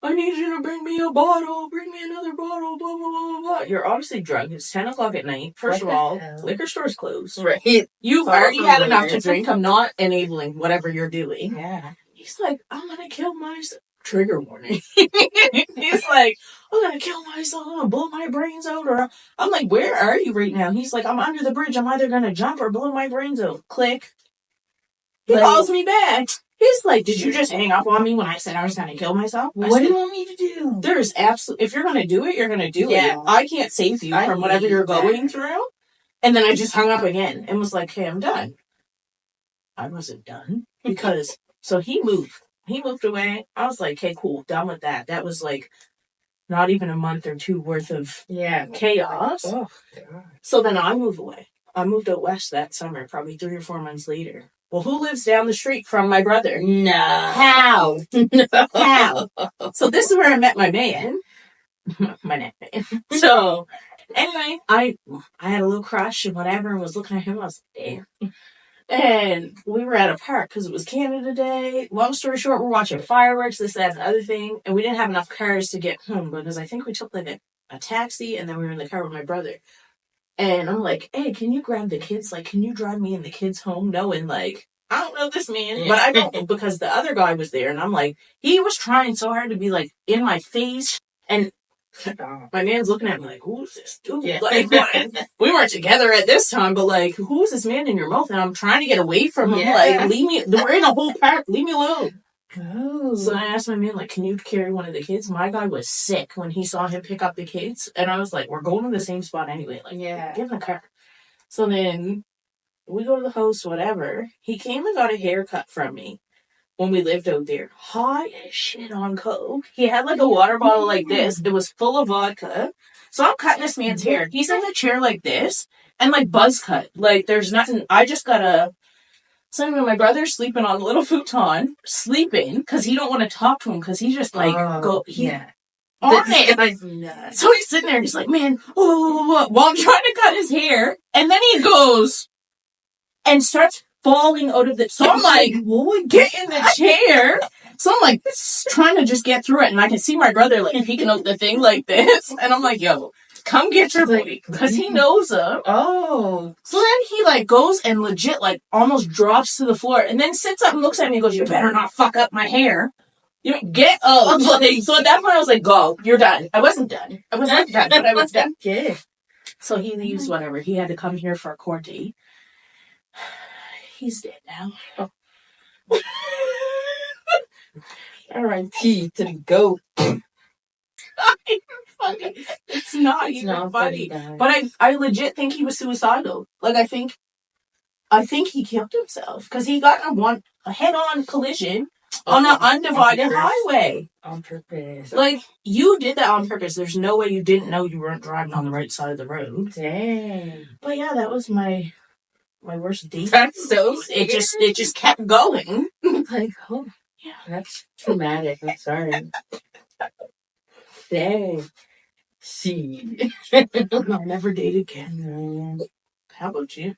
[SPEAKER 4] I need you to bring me a bottle. Bring me another bottle. Blah, blah, blah, blah. You're obviously drunk. It's 10 o'clock at night. First of all, liquor store's closed.
[SPEAKER 2] Right.
[SPEAKER 4] You've already had enough to drink. I'm not enabling whatever you're doing.
[SPEAKER 2] Yeah.
[SPEAKER 4] He's like, I'm going to kill myself. Trigger warning. He's like, I'm going to kill myself. I'm going to blow my brains out. Or I'm like, where are you right now? He's like, I'm under the bridge. I'm either going to jump or blow my brains out. Click. He calls me back. He's like, did you just hang up on me when I said I was going to kill myself?
[SPEAKER 2] What do you want me to do?
[SPEAKER 4] There's absolutely, if you're going to do it, you're going to do it. I can't save you from whatever you're going through. And then I just hung up again and was like, hey, I'm done. I wasn't done because, so he moved. He moved away. I was like, okay, cool, done with that. That was like not even a month or 2 worth of chaos.
[SPEAKER 2] Oh, God.
[SPEAKER 4] So then I moved away. I moved out west that summer, probably 3 or 4 months later. Well, who lives down the street from my brother?
[SPEAKER 2] No.
[SPEAKER 4] How? No. How? So this is where I met my man. My man. So anyway, I had a little crush and whatever and was looking at him. I was like, damn. And we were at a park because it was Canada Day. Long story short, we're watching fireworks, this, that, and the other thing. And we didn't have enough cars to get home because I think we took like a taxi and then we were in the car with my brother. And I'm like, hey, can you grab the kids? Like, can you drive me and the kids home? Knowing, like, I don't know this man, but I don't because the other guy was there. And I'm like, he was trying so hard to be like in my face. And my man's looking at me like, who's this dude? Yeah. Like, we weren't together at this time, but like, who's this man in your mouth? And I'm trying to get away from him. Like, leave me. We're in a whole park. Leave me alone. Oh. So I asked my man, like, can you carry one of the kids? My guy was sick when he saw him pick up the kids. And I was like, we're going to the same spot anyway. Like, give him a car. So then we go to the house, whatever. He came and got a haircut from me. When we lived out there, high as shit on coke. He had like a water bottle like this. It was full of vodka. So I'm cutting this man's hair. He's in the chair like this and like buzz cut. Like there's nothing. I just got so anyway, my brother's sleeping on the little futon, sleeping because he don't want to talk to him because he just like on it. So he's sitting there and he's like, man, while I'm trying to cut his hair, and then he goes and starts falling out of the. So I'm like, get in the chair. So I'm like trying to just get through it, and I can see my brother like peeking out the thing like this, and I'm like, yo, come get your buddy because he knows him. Oh. So then he like goes and legit like almost drops to the floor, and then sits up and looks at me and goes, you better not fuck up my hair. You get up. Like, so at that point I was like, go, you're done. I wasn't done. I was not done, but I was done. Yeah. So he leaves, whatever. He had to come here for a court date. He's dead now.
[SPEAKER 2] R.I.P. to the goat.
[SPEAKER 4] It's not
[SPEAKER 2] It's
[SPEAKER 4] even
[SPEAKER 2] not
[SPEAKER 4] funny.
[SPEAKER 2] guys.
[SPEAKER 4] But I legit think he was suicidal. Like, I think he killed himself because he got a head-on collision on an undivided highway.
[SPEAKER 2] On purpose.
[SPEAKER 4] Like, you did that on purpose. There's no way you didn't know you weren't driving on the right side of the road.
[SPEAKER 2] Dang.
[SPEAKER 4] But yeah, that was my worst date.
[SPEAKER 2] That's so
[SPEAKER 4] It just kept going.
[SPEAKER 2] like, oh, yeah, that's traumatic. I'm sorry. Dang. See.
[SPEAKER 4] I'll never date again. How about you?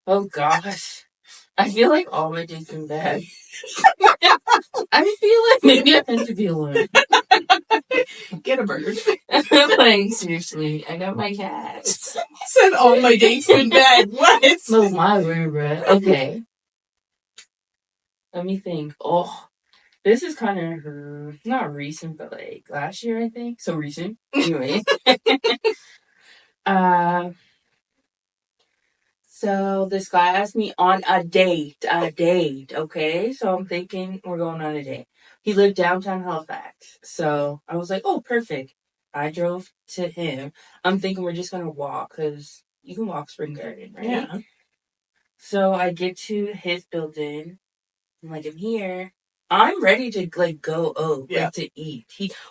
[SPEAKER 2] Oh gosh. I feel like all my dates are bad. I feel like maybe I have to be alone.
[SPEAKER 4] Get a bird.
[SPEAKER 2] Like, seriously, I got my cats.
[SPEAKER 4] Said all my dates been bad. What?
[SPEAKER 2] Oh my word, bro. Okay. Let me think. Oh, this is kind of not recent, but like last year, I think. So recent. Anyway. So this guy asked me on a date, okay? So I'm thinking we're going on a date. He lived downtown Halifax. So I was like, oh, perfect. I drove to him. I'm thinking we're just going to walk because you can walk Spring Garden, right?
[SPEAKER 4] Yeah.
[SPEAKER 2] So I get to his building. I'm like, I'm here. I'm ready to like go to eat.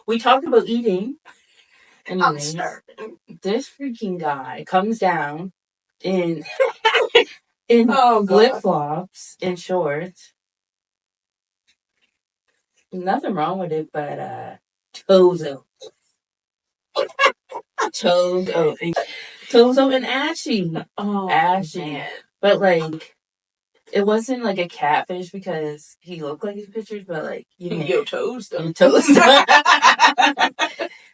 [SPEAKER 2] We talked about eating.
[SPEAKER 4] I'm
[SPEAKER 2] Anyways,
[SPEAKER 4] starving.
[SPEAKER 2] this freaking guy comes down in
[SPEAKER 4] Oh,
[SPEAKER 2] flip flops and shorts. Nothing wrong with it, but Tozo and Ashy.
[SPEAKER 4] Oh,
[SPEAKER 2] Ashy.
[SPEAKER 4] man.
[SPEAKER 2] But like, it wasn't like a catfish because he looked like his pictures, but like,
[SPEAKER 4] Yo, toes though.
[SPEAKER 2] toast.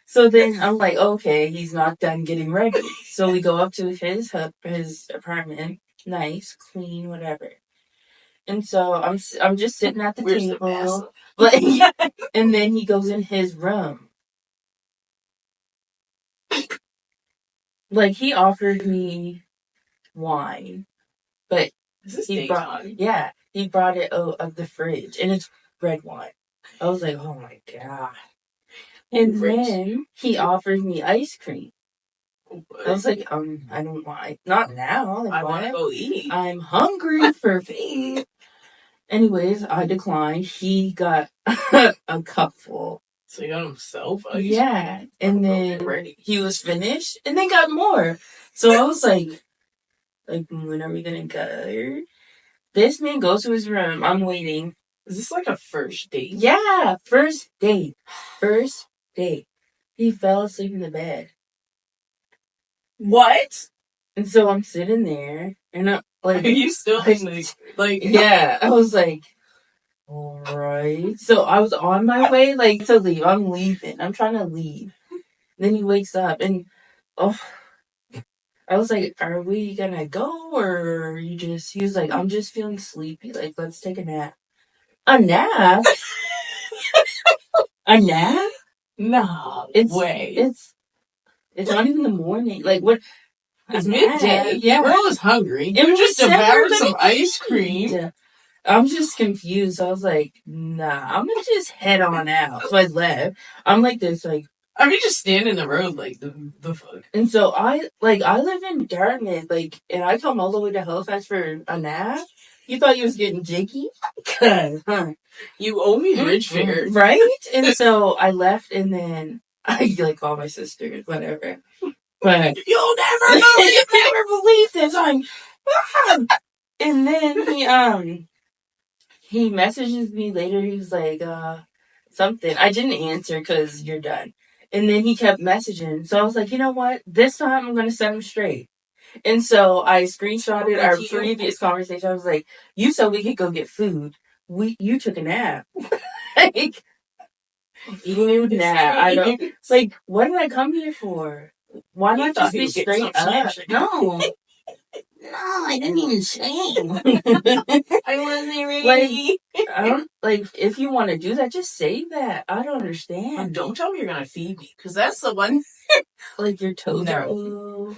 [SPEAKER 2] So then I'm like, okay, he's not done getting ready. So we go up to his apartment, nice, clean, whatever. And so I'm just sitting at the table, like, and then he goes in his room. Like, he offered me wine, but he brought it out of the fridge, and it's red wine. I was like, oh my god. And then he offered me ice cream. I was like, I don't want, not now. Like,
[SPEAKER 4] I want to go eat.
[SPEAKER 2] I'm hungry for food. Anyways, I declined. He got a cup full.
[SPEAKER 4] So he got himself ice cream?
[SPEAKER 2] Yeah. And then he was finished and then got more. So I was like, when are we gonna go? This man goes to his room. I'm waiting.
[SPEAKER 4] Is this like a first date?
[SPEAKER 2] Yeah, first date. First date. He fell asleep in the bed.
[SPEAKER 4] What?
[SPEAKER 2] And so I'm sitting there, and I'm like,
[SPEAKER 4] Are you still like?
[SPEAKER 2] Yeah, I was like, all right. So I was on my way, like, to leave. I'm leaving. I'm trying to leave. Then he wakes up, and I was like, are we gonna go, or you just? He was like, I'm just feeling sleepy. Like, let's take a nap. A nap? A nap?
[SPEAKER 4] No way.
[SPEAKER 2] It's not even the morning. Like, what?
[SPEAKER 4] It's midday.
[SPEAKER 2] Yeah.
[SPEAKER 4] Girl is hungry.
[SPEAKER 2] It
[SPEAKER 4] You
[SPEAKER 2] was
[SPEAKER 4] just devoured
[SPEAKER 2] 7:30.
[SPEAKER 4] some ice cream.
[SPEAKER 2] Yeah. I'm just confused. I was like, nah, I'm gonna just head on out. So I left. I'm like this, like,
[SPEAKER 4] I mean, just stand in the road, like, the fuck.
[SPEAKER 2] and so I live in Dartmouth, like, and I come all the way to Halifax for a nap. You thought you was getting jiggy? Huh?
[SPEAKER 4] You owe me bridge fare.
[SPEAKER 2] Right? And so I left, and then I, like, called my sister, whatever. But
[SPEAKER 4] You'll never
[SPEAKER 2] believe this. And then he messages me later. He was like, something. I didn't answer because you're done. And then he kept messaging. So I was like, you know what? This time I'm going to set him straight. And so I screenshotted our previous conversation. I was like, you said we could go get food. You took a nap. Like, food nap. I don't, like, what did I come here for? Why not just be straight up? No. No, I didn't even say.
[SPEAKER 4] I wasn't ready.
[SPEAKER 2] I don't, like, if you want to do that, just say that. I don't understand.
[SPEAKER 4] Don't tell me you're gonna feed me, because that's the one.
[SPEAKER 2] Like, your toes are. Oh.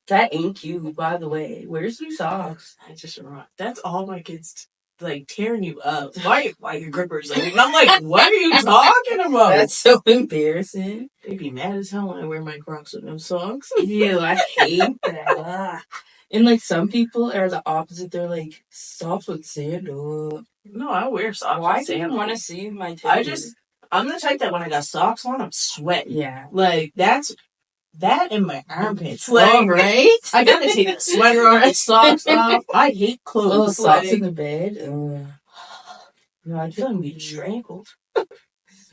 [SPEAKER 2] That ain't you, by the way. Where's some socks?
[SPEAKER 4] I just remember. That's all my kids. like tearing you up. Why your grippers? Like, and I'm like, what are you talking about?
[SPEAKER 2] That's so embarrassing.
[SPEAKER 4] They'd be mad as hell when I wear my Crocs with no socks.
[SPEAKER 2] Ew, I hate that. Ah. And like some people are the opposite. They're like socks with sandal.
[SPEAKER 4] No, I wear socks.
[SPEAKER 2] Why
[SPEAKER 4] with
[SPEAKER 2] do you
[SPEAKER 4] sandals.
[SPEAKER 2] want to see my toes?
[SPEAKER 4] I'm the type that when I got socks on, I'm sweating.
[SPEAKER 2] Yeah.
[SPEAKER 4] Like, that and my armpits. Like,
[SPEAKER 2] Oh, right?
[SPEAKER 4] I gotta take the sweater off, the socks off. I hate
[SPEAKER 2] Little
[SPEAKER 4] clothes.
[SPEAKER 2] socks
[SPEAKER 4] Like,
[SPEAKER 2] in the bed. No, I
[SPEAKER 4] feel
[SPEAKER 2] feel
[SPEAKER 4] like being strangled.
[SPEAKER 2] it's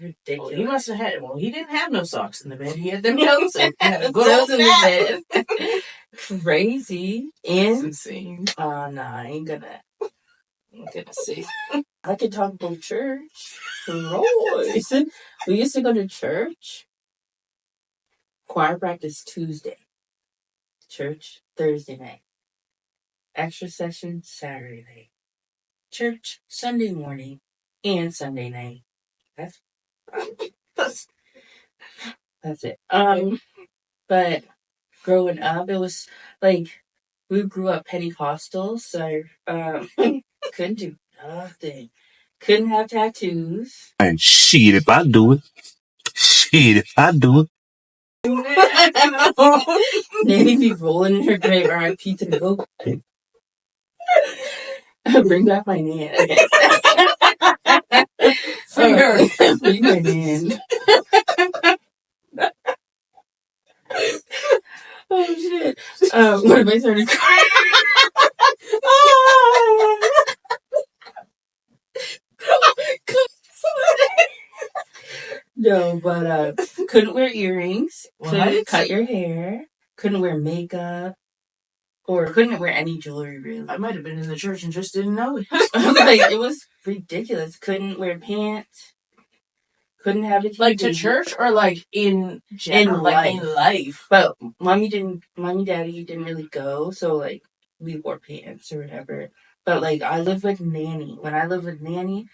[SPEAKER 4] Well,
[SPEAKER 2] ridiculous.
[SPEAKER 4] he must have had. Well, he didn't have no socks in the bed. He had them toes in. He had a good
[SPEAKER 2] Toes
[SPEAKER 4] old
[SPEAKER 2] in
[SPEAKER 4] nap.
[SPEAKER 2] the bed. Crazy.
[SPEAKER 4] It's
[SPEAKER 2] And
[SPEAKER 4] insane.
[SPEAKER 2] nah, I ain't gonna see. I could talk about church. Royce. We used to go to church. Choir practice Tuesday. Church Thursday night. Extra session Saturday night. Church Sunday morning and Sunday night. That's it. But growing up, it was like we grew up Pentecostal, so couldn't do nothing. Couldn't have tattoos.
[SPEAKER 3] And shit, if I do it. Shit, if I do it.
[SPEAKER 2] Nanny be rolling in her grave. R.I.P. to the goat. Bring back my nan. Bring my nan. Oh shit. What if I started crying? No, but couldn't wear earrings. Couldn't
[SPEAKER 4] What?
[SPEAKER 2] cut your hair. Couldn't wear makeup. Or couldn't wear any jewelry really.
[SPEAKER 4] I might have been in the church and just didn't know it.
[SPEAKER 2] Like it was ridiculous. Couldn't wear pants. Couldn't have a TV.
[SPEAKER 4] Like to church or like in general, like in life.
[SPEAKER 2] But mommy, daddy didn't really go, so like we wore pants or whatever. But like I lived with nanny. When I lived with nanny,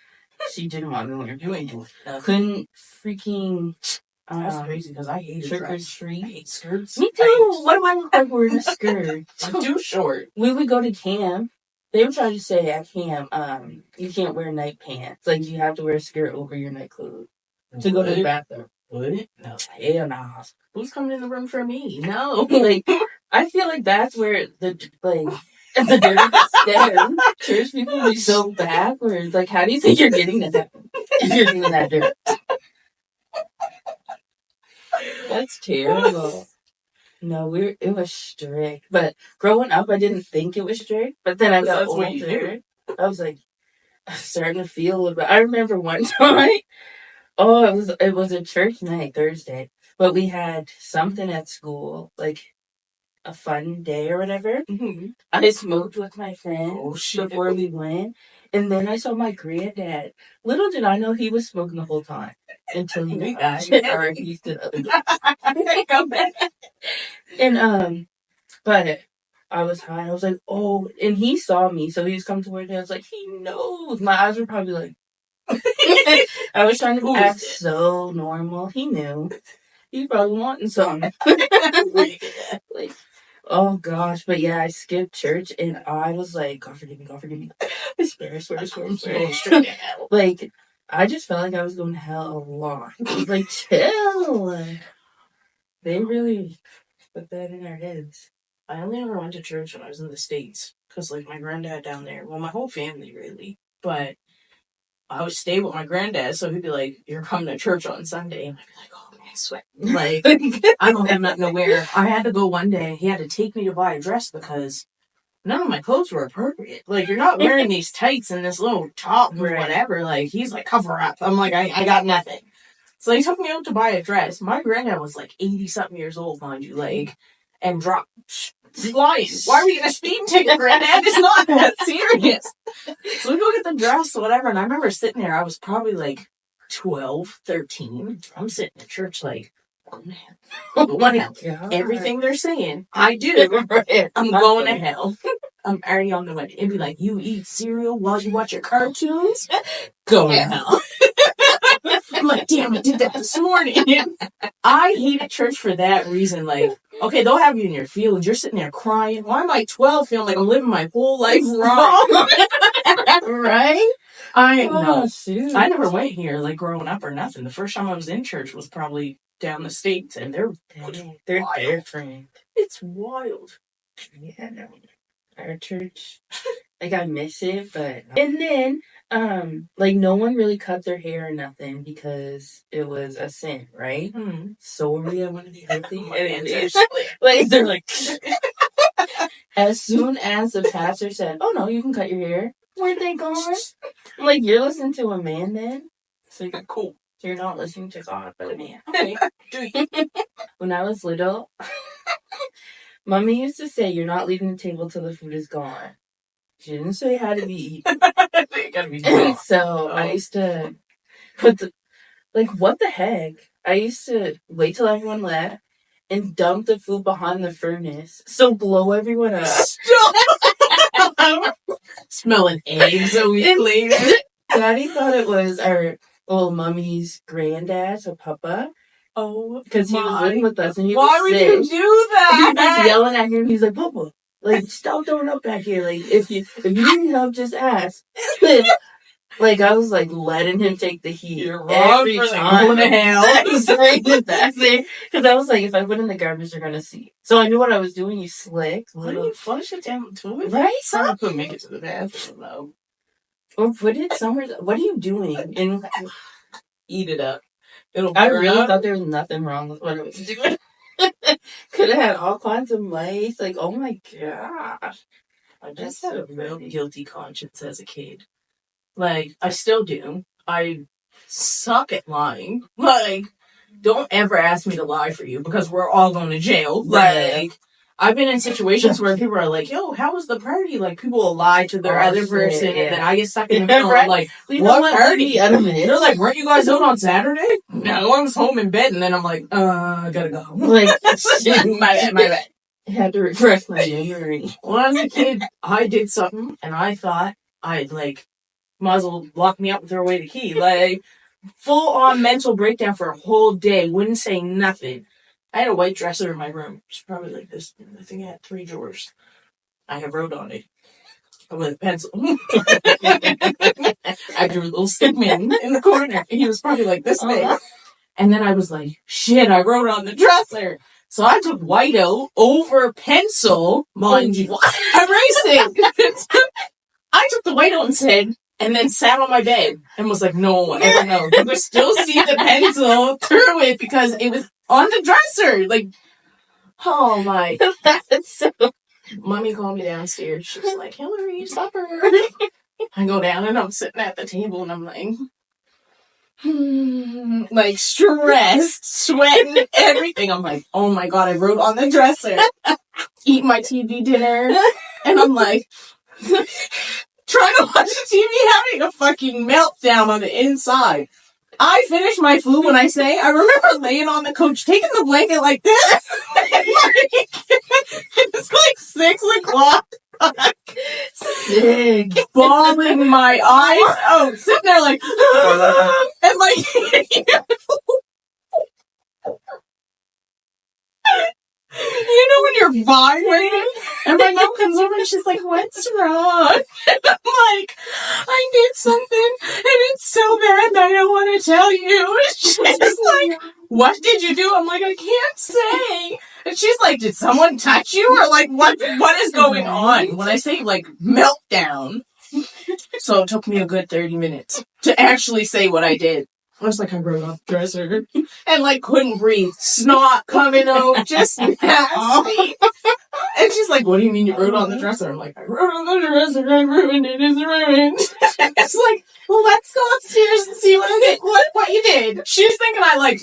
[SPEAKER 2] she didn't want me wearing
[SPEAKER 4] You ain't
[SPEAKER 2] pants.
[SPEAKER 4] doing nothing.
[SPEAKER 2] Couldn't freaking
[SPEAKER 4] That's crazy because I hate
[SPEAKER 2] trick or
[SPEAKER 4] I
[SPEAKER 2] treat.
[SPEAKER 4] hate skirts.
[SPEAKER 2] Me too. What do I look like wearing a skirt?
[SPEAKER 4] I'm too short.
[SPEAKER 2] We would go to camp. They would try to say at camp, you can't wear night pants. Like you have to wear a skirt over your night clothes to go to the bathroom.
[SPEAKER 4] What? No.
[SPEAKER 2] Hell no.
[SPEAKER 4] Who's coming in the room for me? No.
[SPEAKER 2] Like I feel like that's where the dirty stem. Church people be so backwards. Like how do you think you're getting to that if you're doing that dirt? That's terrible. No, it was strict. But growing up, I didn't think it was strict. But then I got
[SPEAKER 4] That's what you
[SPEAKER 2] older. I was like starting to feel a little bit. I remember one time. Oh, it was a church night Thursday, but we had something at school, like a fun day or whatever.
[SPEAKER 4] Mm-hmm.
[SPEAKER 2] I smoked with my friend
[SPEAKER 4] Oh, shit.
[SPEAKER 2] before we went, and then I saw my granddad. Little did I know he was smoking the whole time until he died. Or he stood up.
[SPEAKER 4] Come back.
[SPEAKER 2] And but I was high. I was like, oh, and he saw me, so he was coming towards me. I was like, he knows. My eyes were probably like. I was trying to act so normal. He knew. He probably wanting something. Like, oh gosh, but yeah, I skipped church and I was like, God forgive me, God forgive me. I swear. Like, I just felt like I was going to hell a lot. I was like, chill. They really put that in our heads.
[SPEAKER 4] I only ever went to church when I was in the States. Because, like, my granddad down there, well, my whole family, really. But I would stay with my granddad, so he'd be like, you're coming to church on Sunday. And I'd be like, oh, man, sweat. Like, I don't have nothing to wear. I had to go one day. He had to take me to buy a dress because none of my clothes were appropriate. Like, you're not wearing these tights and this little top or whatever. Like, he's like, cover up. I'm like, I got nothing. So he took me out to buy a dress. My granddad was like 80-something years old, mind you, like, and dropped flying. Why are we getting a speeding ticket, granddad? It's not that serious. So we go get the dress, whatever, and I remember sitting there. I was probably like 12, 13. I'm sitting in church like, one hell. Everything they're saying, I do. I'm going to hell. I'm already on the way. It'd be like, you eat cereal while you watch your cartoons? Going to hell. I'm like, damn, I did that this morning. I hated church for that reason. Like, okay, they'll have you in your feelings. You're sitting there crying. Why am I 12 feeling like I'm living my whole life wrong?
[SPEAKER 2] Right?
[SPEAKER 4] I
[SPEAKER 2] Oh,
[SPEAKER 4] no.
[SPEAKER 2] shoot.
[SPEAKER 4] I never went here like growing up or nothing. The first time I was in church was probably down the States, and they're wild.
[SPEAKER 2] different.
[SPEAKER 4] It's wild.
[SPEAKER 2] Yeah, no. Our church, like, I miss it, but... And then, like, no one really cut their hair or nothing because it was a sin, right? Sorry, I want to be healthy. And it's like, they're like... As soon as the pastor said, oh, no, you can cut your hair, weren't they gone? I'm like, you're listening to a man then? So
[SPEAKER 4] Cool.
[SPEAKER 2] you're not listening to God, but a man.
[SPEAKER 4] Okay. Do you?
[SPEAKER 2] When I was little, Mommy used to say, you're not leaving the table till the food is gone. She didn't say how to be eaten.
[SPEAKER 4] It gotta be
[SPEAKER 2] And so I used to put the... Like, what the heck? I used to wait till everyone left and dump the food behind the furnace. So blow everyone up.
[SPEAKER 4] Smelling eggs a week later.
[SPEAKER 2] Daddy thought it was our old Mummy's granddad, so Papa.
[SPEAKER 4] Oh,
[SPEAKER 2] Because he was living with us and he
[SPEAKER 4] why
[SPEAKER 2] was
[SPEAKER 4] would
[SPEAKER 2] sick.
[SPEAKER 4] you do
[SPEAKER 2] He was
[SPEAKER 4] that?
[SPEAKER 2] yelling at him. He's like, Papa, like, stop throwing up back here. Like, if you need help, just ask. Like, I was like letting him take the heat.
[SPEAKER 4] You're wrong
[SPEAKER 2] every
[SPEAKER 4] for
[SPEAKER 2] time.
[SPEAKER 4] going to hell.
[SPEAKER 2] Because I was like, if I put in the garbage, they're gonna see. So I knew what I was doing. You slick,
[SPEAKER 4] Why don't
[SPEAKER 2] little,
[SPEAKER 4] you flush it down the toilet?
[SPEAKER 2] right?
[SPEAKER 4] Some could make it to the bathroom though.
[SPEAKER 2] Or put it somewhere. What are you doing? And
[SPEAKER 4] Eat it up. It'll
[SPEAKER 2] I
[SPEAKER 4] burn
[SPEAKER 2] really
[SPEAKER 4] up.
[SPEAKER 2] thought there was nothing wrong with what I was doing. Could have had all kinds of mice. Like, oh my gosh.
[SPEAKER 4] I
[SPEAKER 2] That's
[SPEAKER 4] just had a
[SPEAKER 2] so
[SPEAKER 4] real
[SPEAKER 2] funny.
[SPEAKER 4] guilty conscience as a kid. Like, I still do. I suck at lying. Like, don't ever ask me to lie for you because we're all going to jail.
[SPEAKER 2] Right.
[SPEAKER 4] Like, I've been in situations where people are like, yo, how was the party? Like, people will lie to their
[SPEAKER 2] Oh,
[SPEAKER 4] other
[SPEAKER 2] shit,
[SPEAKER 4] person,
[SPEAKER 2] yeah.
[SPEAKER 4] and then I get stuck in the
[SPEAKER 2] Yeah,
[SPEAKER 4] middle.
[SPEAKER 2] right.
[SPEAKER 4] I'm like,
[SPEAKER 2] We
[SPEAKER 4] what
[SPEAKER 2] don't want
[SPEAKER 4] party?
[SPEAKER 2] to out of it.
[SPEAKER 4] They're like, weren't you guys out on Saturday? No, I was home in bed, and then I'm like, I gotta go.
[SPEAKER 2] Like,
[SPEAKER 4] my bad.
[SPEAKER 2] I had to refresh my memory.
[SPEAKER 4] When I was a kid, I did something, and I thought I'd, like, might as well lock me up and throw away the key. Like, full-on mental breakdown for a whole day. Wouldn't say nothing. I had a white dresser in my room. It's probably like this. I think it had 3 drawers. I have wrote on it with a pencil. I drew a little stickman in the corner. He was probably like this big. And then I was like, shit, I wrote on the dresser. So I took whiteout over pencil, mind you. Erasing. I took the whiteout and said, and then sat on my bed and was like, no one will ever know. You could still see the pencil through it because it was on the dresser. Like, oh my.
[SPEAKER 2] That's so...
[SPEAKER 4] Mommy called me downstairs. She was like, Hillary, supper. I go down and I'm sitting at the table and I'm like, like stressed, sweating, everything. I'm like, oh my God, I wrote on the dresser. Eat my TV dinner. And I'm like, trying to watch the TV, having a fucking meltdown on the inside. I finished my food when I say, I remember laying on the couch, taking the blanket like this. It's like 6 o'clock.
[SPEAKER 2] Sick.
[SPEAKER 4] Bawling my eyes out, sitting there like, and like, you know when you're vibrating? And my mom comes over and she's like, what's wrong? And I'm like, I did something and it's so bad that I don't want to tell you. And she's like, what did you do? I'm like, I can't say. And she's like, did someone touch you? Or like, what is going on? When I say like meltdown. So it took me a good 30 minutes to actually say what I did. I was like, I wrote on the dresser and like couldn't breathe, snot coming out, just nasty. And she's like, what do you mean you wrote on the dresser? I'm like, I wrote on the dresser, I ruined it, it's ruined. It's like, well, let's go upstairs and see what you did. She's thinking I like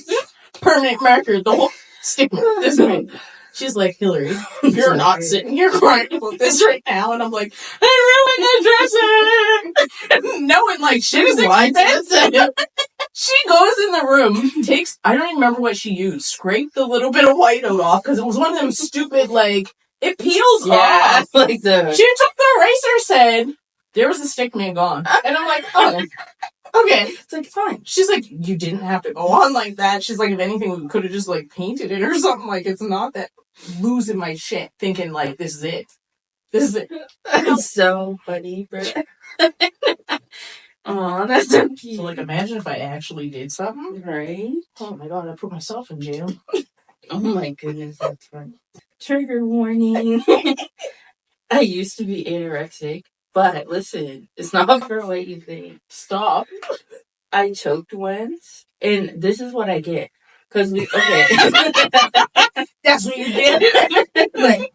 [SPEAKER 4] permanent marker the whole stick this way. She's like, Hillary, you're not sitting here crying about this right now. And I'm like, I ruined the dresser. Knowing like shit is expensive. She goes in the room, takes, I don't even remember what she used, scraped the little bit of whiteout off, because it was one of them stupid, like, it peels off.
[SPEAKER 2] Like the...
[SPEAKER 4] She took the eraser, said, there was the stick man gone. And I'm like, oh, okay.
[SPEAKER 2] It's like, fine.
[SPEAKER 4] She's like, you didn't have to go on like that. She's like, if anything, we could have just, like, painted it or something. Like, it's not that. Losing my shit, thinking, like, this is it. This is it.
[SPEAKER 2] That's so funny, bro. Oh, that's so cute.
[SPEAKER 4] So, like, imagine if I actually did something.
[SPEAKER 2] Right?
[SPEAKER 4] Oh my god, I put myself in jail.
[SPEAKER 2] Oh my goodness, that's funny. Trigger warning. I used to be anorexic, but listen, it's not for what you think.
[SPEAKER 4] Stop.
[SPEAKER 2] I choked once, and this is what I get. Cause okay.
[SPEAKER 4] That's what you did.
[SPEAKER 2] Like,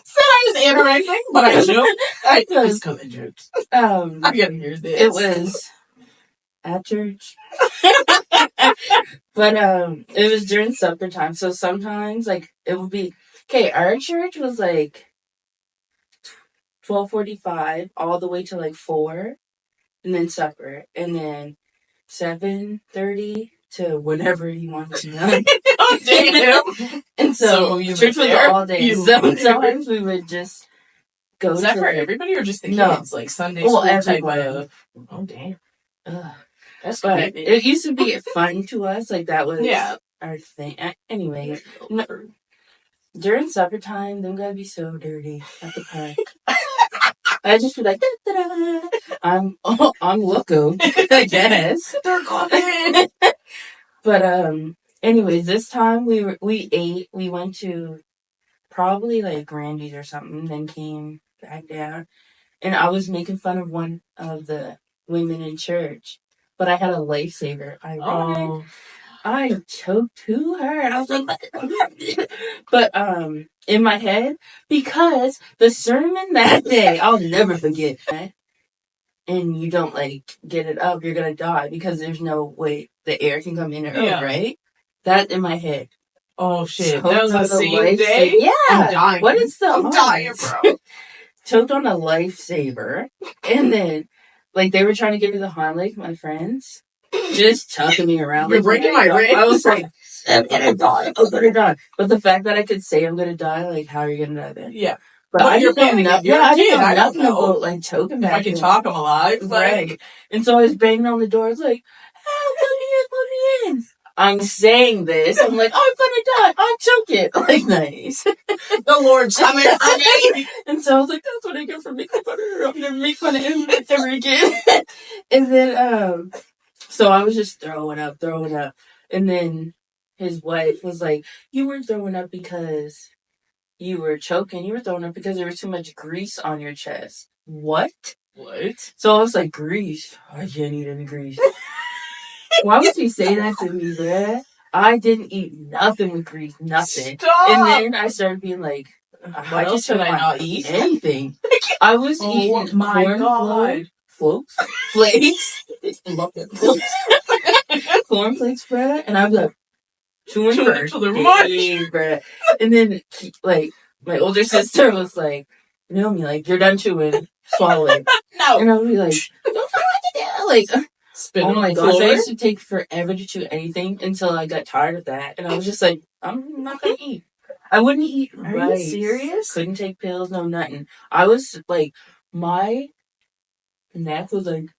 [SPEAKER 4] Said I was anorexic, but I joked. I just come and joked. I gotta hear this.
[SPEAKER 2] It was at church. But it was during supper time. So sometimes like it would be okay, our church was like 12:45 all the way to like 4, and then supper, and then 7:30 to whenever you wanted to know.
[SPEAKER 4] Oh damn.
[SPEAKER 2] And so
[SPEAKER 4] you
[SPEAKER 2] church
[SPEAKER 4] were
[SPEAKER 2] was
[SPEAKER 4] there?
[SPEAKER 2] all day.
[SPEAKER 4] You were there?
[SPEAKER 2] Sometimes we would just go
[SPEAKER 4] Was that
[SPEAKER 2] to
[SPEAKER 4] for
[SPEAKER 2] like,
[SPEAKER 4] everybody or just the
[SPEAKER 2] No.
[SPEAKER 4] kids? Like Sunday
[SPEAKER 2] Well,
[SPEAKER 4] school type
[SPEAKER 2] everyone.
[SPEAKER 4] of. Oh damn.
[SPEAKER 2] ugh.
[SPEAKER 4] That's
[SPEAKER 2] But
[SPEAKER 4] creepy.
[SPEAKER 2] it used to be fun to us. Like that was
[SPEAKER 4] Yeah.
[SPEAKER 2] our thing. Anyways, during supper time, them gotta be so dirty at the park. I just be like, da-da-da. I'm loco, I guess.
[SPEAKER 4] They're coming.
[SPEAKER 2] But anyways, this time we ate. We went to probably like Grandy's or something, then came back down, and I was making fun of one of the women in church, but I had a lifesaver. I choked to her, and I was like, but in my head, because the sermon that day, I'll never forget that. And you don't like get it up, you're gonna die because there's no way the air can come in or
[SPEAKER 4] Yeah.
[SPEAKER 2] out, right? That in my head.
[SPEAKER 4] Oh shit.
[SPEAKER 2] Choked
[SPEAKER 4] That was
[SPEAKER 2] on
[SPEAKER 4] the
[SPEAKER 2] a
[SPEAKER 4] same day?
[SPEAKER 2] lifesaver. Yeah.
[SPEAKER 4] I'm dying.
[SPEAKER 2] What is the
[SPEAKER 4] I'm dying,
[SPEAKER 2] odds?
[SPEAKER 4] bro.
[SPEAKER 2] Choked on a lifesaver, and then like they were trying to get me the Heimlich, my friends, just chucking me around.
[SPEAKER 4] You're
[SPEAKER 2] like,
[SPEAKER 4] breaking
[SPEAKER 2] when
[SPEAKER 4] my
[SPEAKER 2] I
[SPEAKER 4] ribs.
[SPEAKER 2] was like, I'm gonna die. I'm gonna die. But the fact that I could say I'm gonna die, like, how are you gonna die then?
[SPEAKER 4] Yeah.
[SPEAKER 2] But
[SPEAKER 4] Well,
[SPEAKER 2] I
[SPEAKER 4] you're
[SPEAKER 2] didn't know
[SPEAKER 4] panicking.
[SPEAKER 2] nothing.
[SPEAKER 4] You're
[SPEAKER 2] Yeah,
[SPEAKER 4] a
[SPEAKER 2] I didn't
[SPEAKER 4] kid.
[SPEAKER 2] know
[SPEAKER 4] I don't
[SPEAKER 2] nothing
[SPEAKER 4] know.
[SPEAKER 2] about like choking
[SPEAKER 4] If
[SPEAKER 2] back
[SPEAKER 4] I can
[SPEAKER 2] then.
[SPEAKER 4] talk, I'm alive.
[SPEAKER 2] Right. And so I was banging on the door. It's like, oh, let me in. I'm saying this. I'm like, I'm gonna die. I'm choking. Like, nice.
[SPEAKER 4] The Lord's coming for me.
[SPEAKER 2] And so I was like, that's what I get for making fun of her. I'm gonna make fun of him ever again. And then, so I was just throwing up. And then his wife was like, you weren't throwing up because you were choking. You were throwing up because there was too much grease on your chest. What? So I was like, grease? I can't eat any grease. Why would you say that to me, bruh? I didn't eat nothing with grease. Nothing.
[SPEAKER 4] Stop.
[SPEAKER 2] And then I started being like,
[SPEAKER 4] What else did I not eat?
[SPEAKER 2] Anything. I was eating
[SPEAKER 4] my
[SPEAKER 2] corn
[SPEAKER 4] God.
[SPEAKER 2] flakes. Flakes.
[SPEAKER 4] Love it.
[SPEAKER 2] Cornflakes, bruh. And I was like, chewing
[SPEAKER 4] Chewing
[SPEAKER 2] first.
[SPEAKER 4] till they're mush.
[SPEAKER 2] Bruh. And then, like, my older sister was like, Naomi, like, you're done chewing. Swallow it.
[SPEAKER 4] No.
[SPEAKER 2] And I would be like, don't know what to do. Like,
[SPEAKER 4] Spit
[SPEAKER 2] oh
[SPEAKER 4] it on
[SPEAKER 2] my
[SPEAKER 4] the
[SPEAKER 2] gosh, I
[SPEAKER 4] floor.
[SPEAKER 2] used to take forever to chew anything until I got tired of that. And I was just like, I'm not gonna eat. I wouldn't eat
[SPEAKER 4] Are you
[SPEAKER 2] rice.
[SPEAKER 4] serious?
[SPEAKER 2] Couldn't take pills, no nothing. I was like, my neck was like,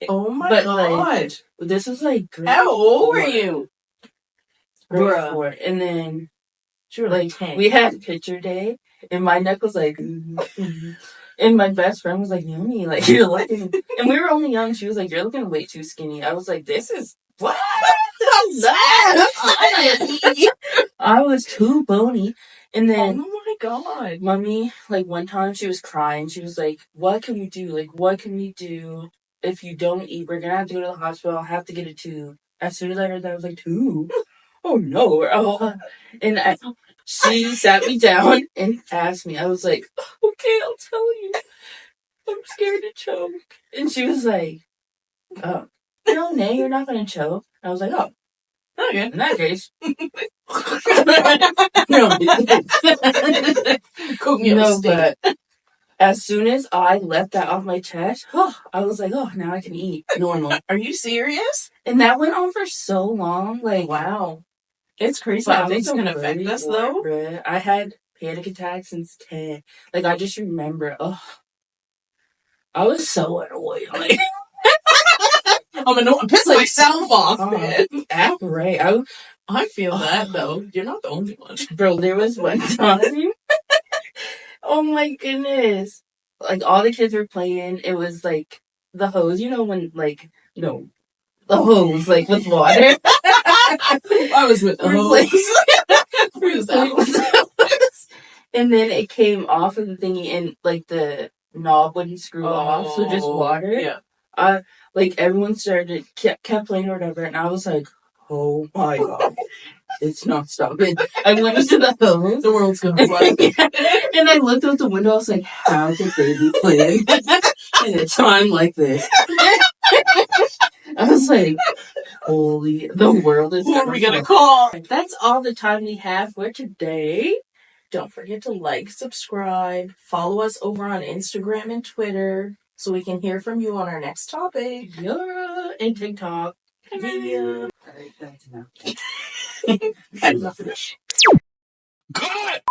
[SPEAKER 4] Oh my
[SPEAKER 2] but,
[SPEAKER 4] God.
[SPEAKER 2] this was like grade
[SPEAKER 4] How old were
[SPEAKER 2] 4.
[SPEAKER 4] you?
[SPEAKER 2] Grade
[SPEAKER 4] Bruh.
[SPEAKER 2] 4. And then
[SPEAKER 4] You were
[SPEAKER 2] like
[SPEAKER 4] 10.
[SPEAKER 2] we had picture day, and my neck was like, and my best friend was like, Naomi, like you're looking, and we were only young. She was like, you're looking way too skinny. I was like, this is what? I was too bony, and then
[SPEAKER 4] Oh my God.
[SPEAKER 2] mommy, like one time she was crying. She was like, what can we do? Like, what can we do if you don't eat? We're gonna have to go to the hospital. I'll have to get a tube. As soon as I heard that, I was like, tube? Oh no. Oh. And she sat me down and asked me. I was like, okay, I'll tell you. I'm scared to choke. And she was like, oh, no, Nay, you're not going to choke. I was like, oh,
[SPEAKER 4] Okay.
[SPEAKER 2] in that case.
[SPEAKER 4] Cook me up a
[SPEAKER 2] No,
[SPEAKER 4] steak.
[SPEAKER 2] but as soon as I left that off my chest, I was like, oh, now I can eat normal.
[SPEAKER 4] Are you serious?
[SPEAKER 2] And that went on for so long. Like,
[SPEAKER 4] Wow. It's crazy
[SPEAKER 2] but
[SPEAKER 4] how
[SPEAKER 2] I
[SPEAKER 4] things
[SPEAKER 2] was
[SPEAKER 4] can
[SPEAKER 2] a
[SPEAKER 4] affect
[SPEAKER 2] really
[SPEAKER 4] us,
[SPEAKER 2] bored,
[SPEAKER 4] though.
[SPEAKER 2] bruh. I had panic attacks since 10. Like, I just remember, I was so annoyed. Like,
[SPEAKER 4] I'm pissing myself off, man.
[SPEAKER 2] act right.
[SPEAKER 4] I feel that, though. You're not the only one.
[SPEAKER 2] Bro, there was one time. Oh my goodness. like all the kids were playing. It was like the hose, you know, when like no, the hose like with water.
[SPEAKER 4] I was with the
[SPEAKER 2] We're
[SPEAKER 4] hose.
[SPEAKER 2] We're playing with the hose. And then it came off of the thingy, and like the knob wouldn't screw off, so just water.
[SPEAKER 4] Yeah.
[SPEAKER 2] Like everyone kept playing or whatever, and I was like, oh my god, it's not stopping. I went into the hose.
[SPEAKER 4] The world's gonna flood.
[SPEAKER 2] And I looked out the window. I was like, how could they be playing in a time like this? I was like, holy, the world is
[SPEAKER 4] Who are we gonna call?
[SPEAKER 2] That's all the time we have for today.
[SPEAKER 4] Don't forget to like, subscribe, follow us over on Instagram and Twitter so we can hear from you on our next topic.
[SPEAKER 2] Yeah, and TikTok.
[SPEAKER 4] Yeah.
[SPEAKER 2] Alright, that's enough.
[SPEAKER 4] Had enough of this.
[SPEAKER 3] Cut!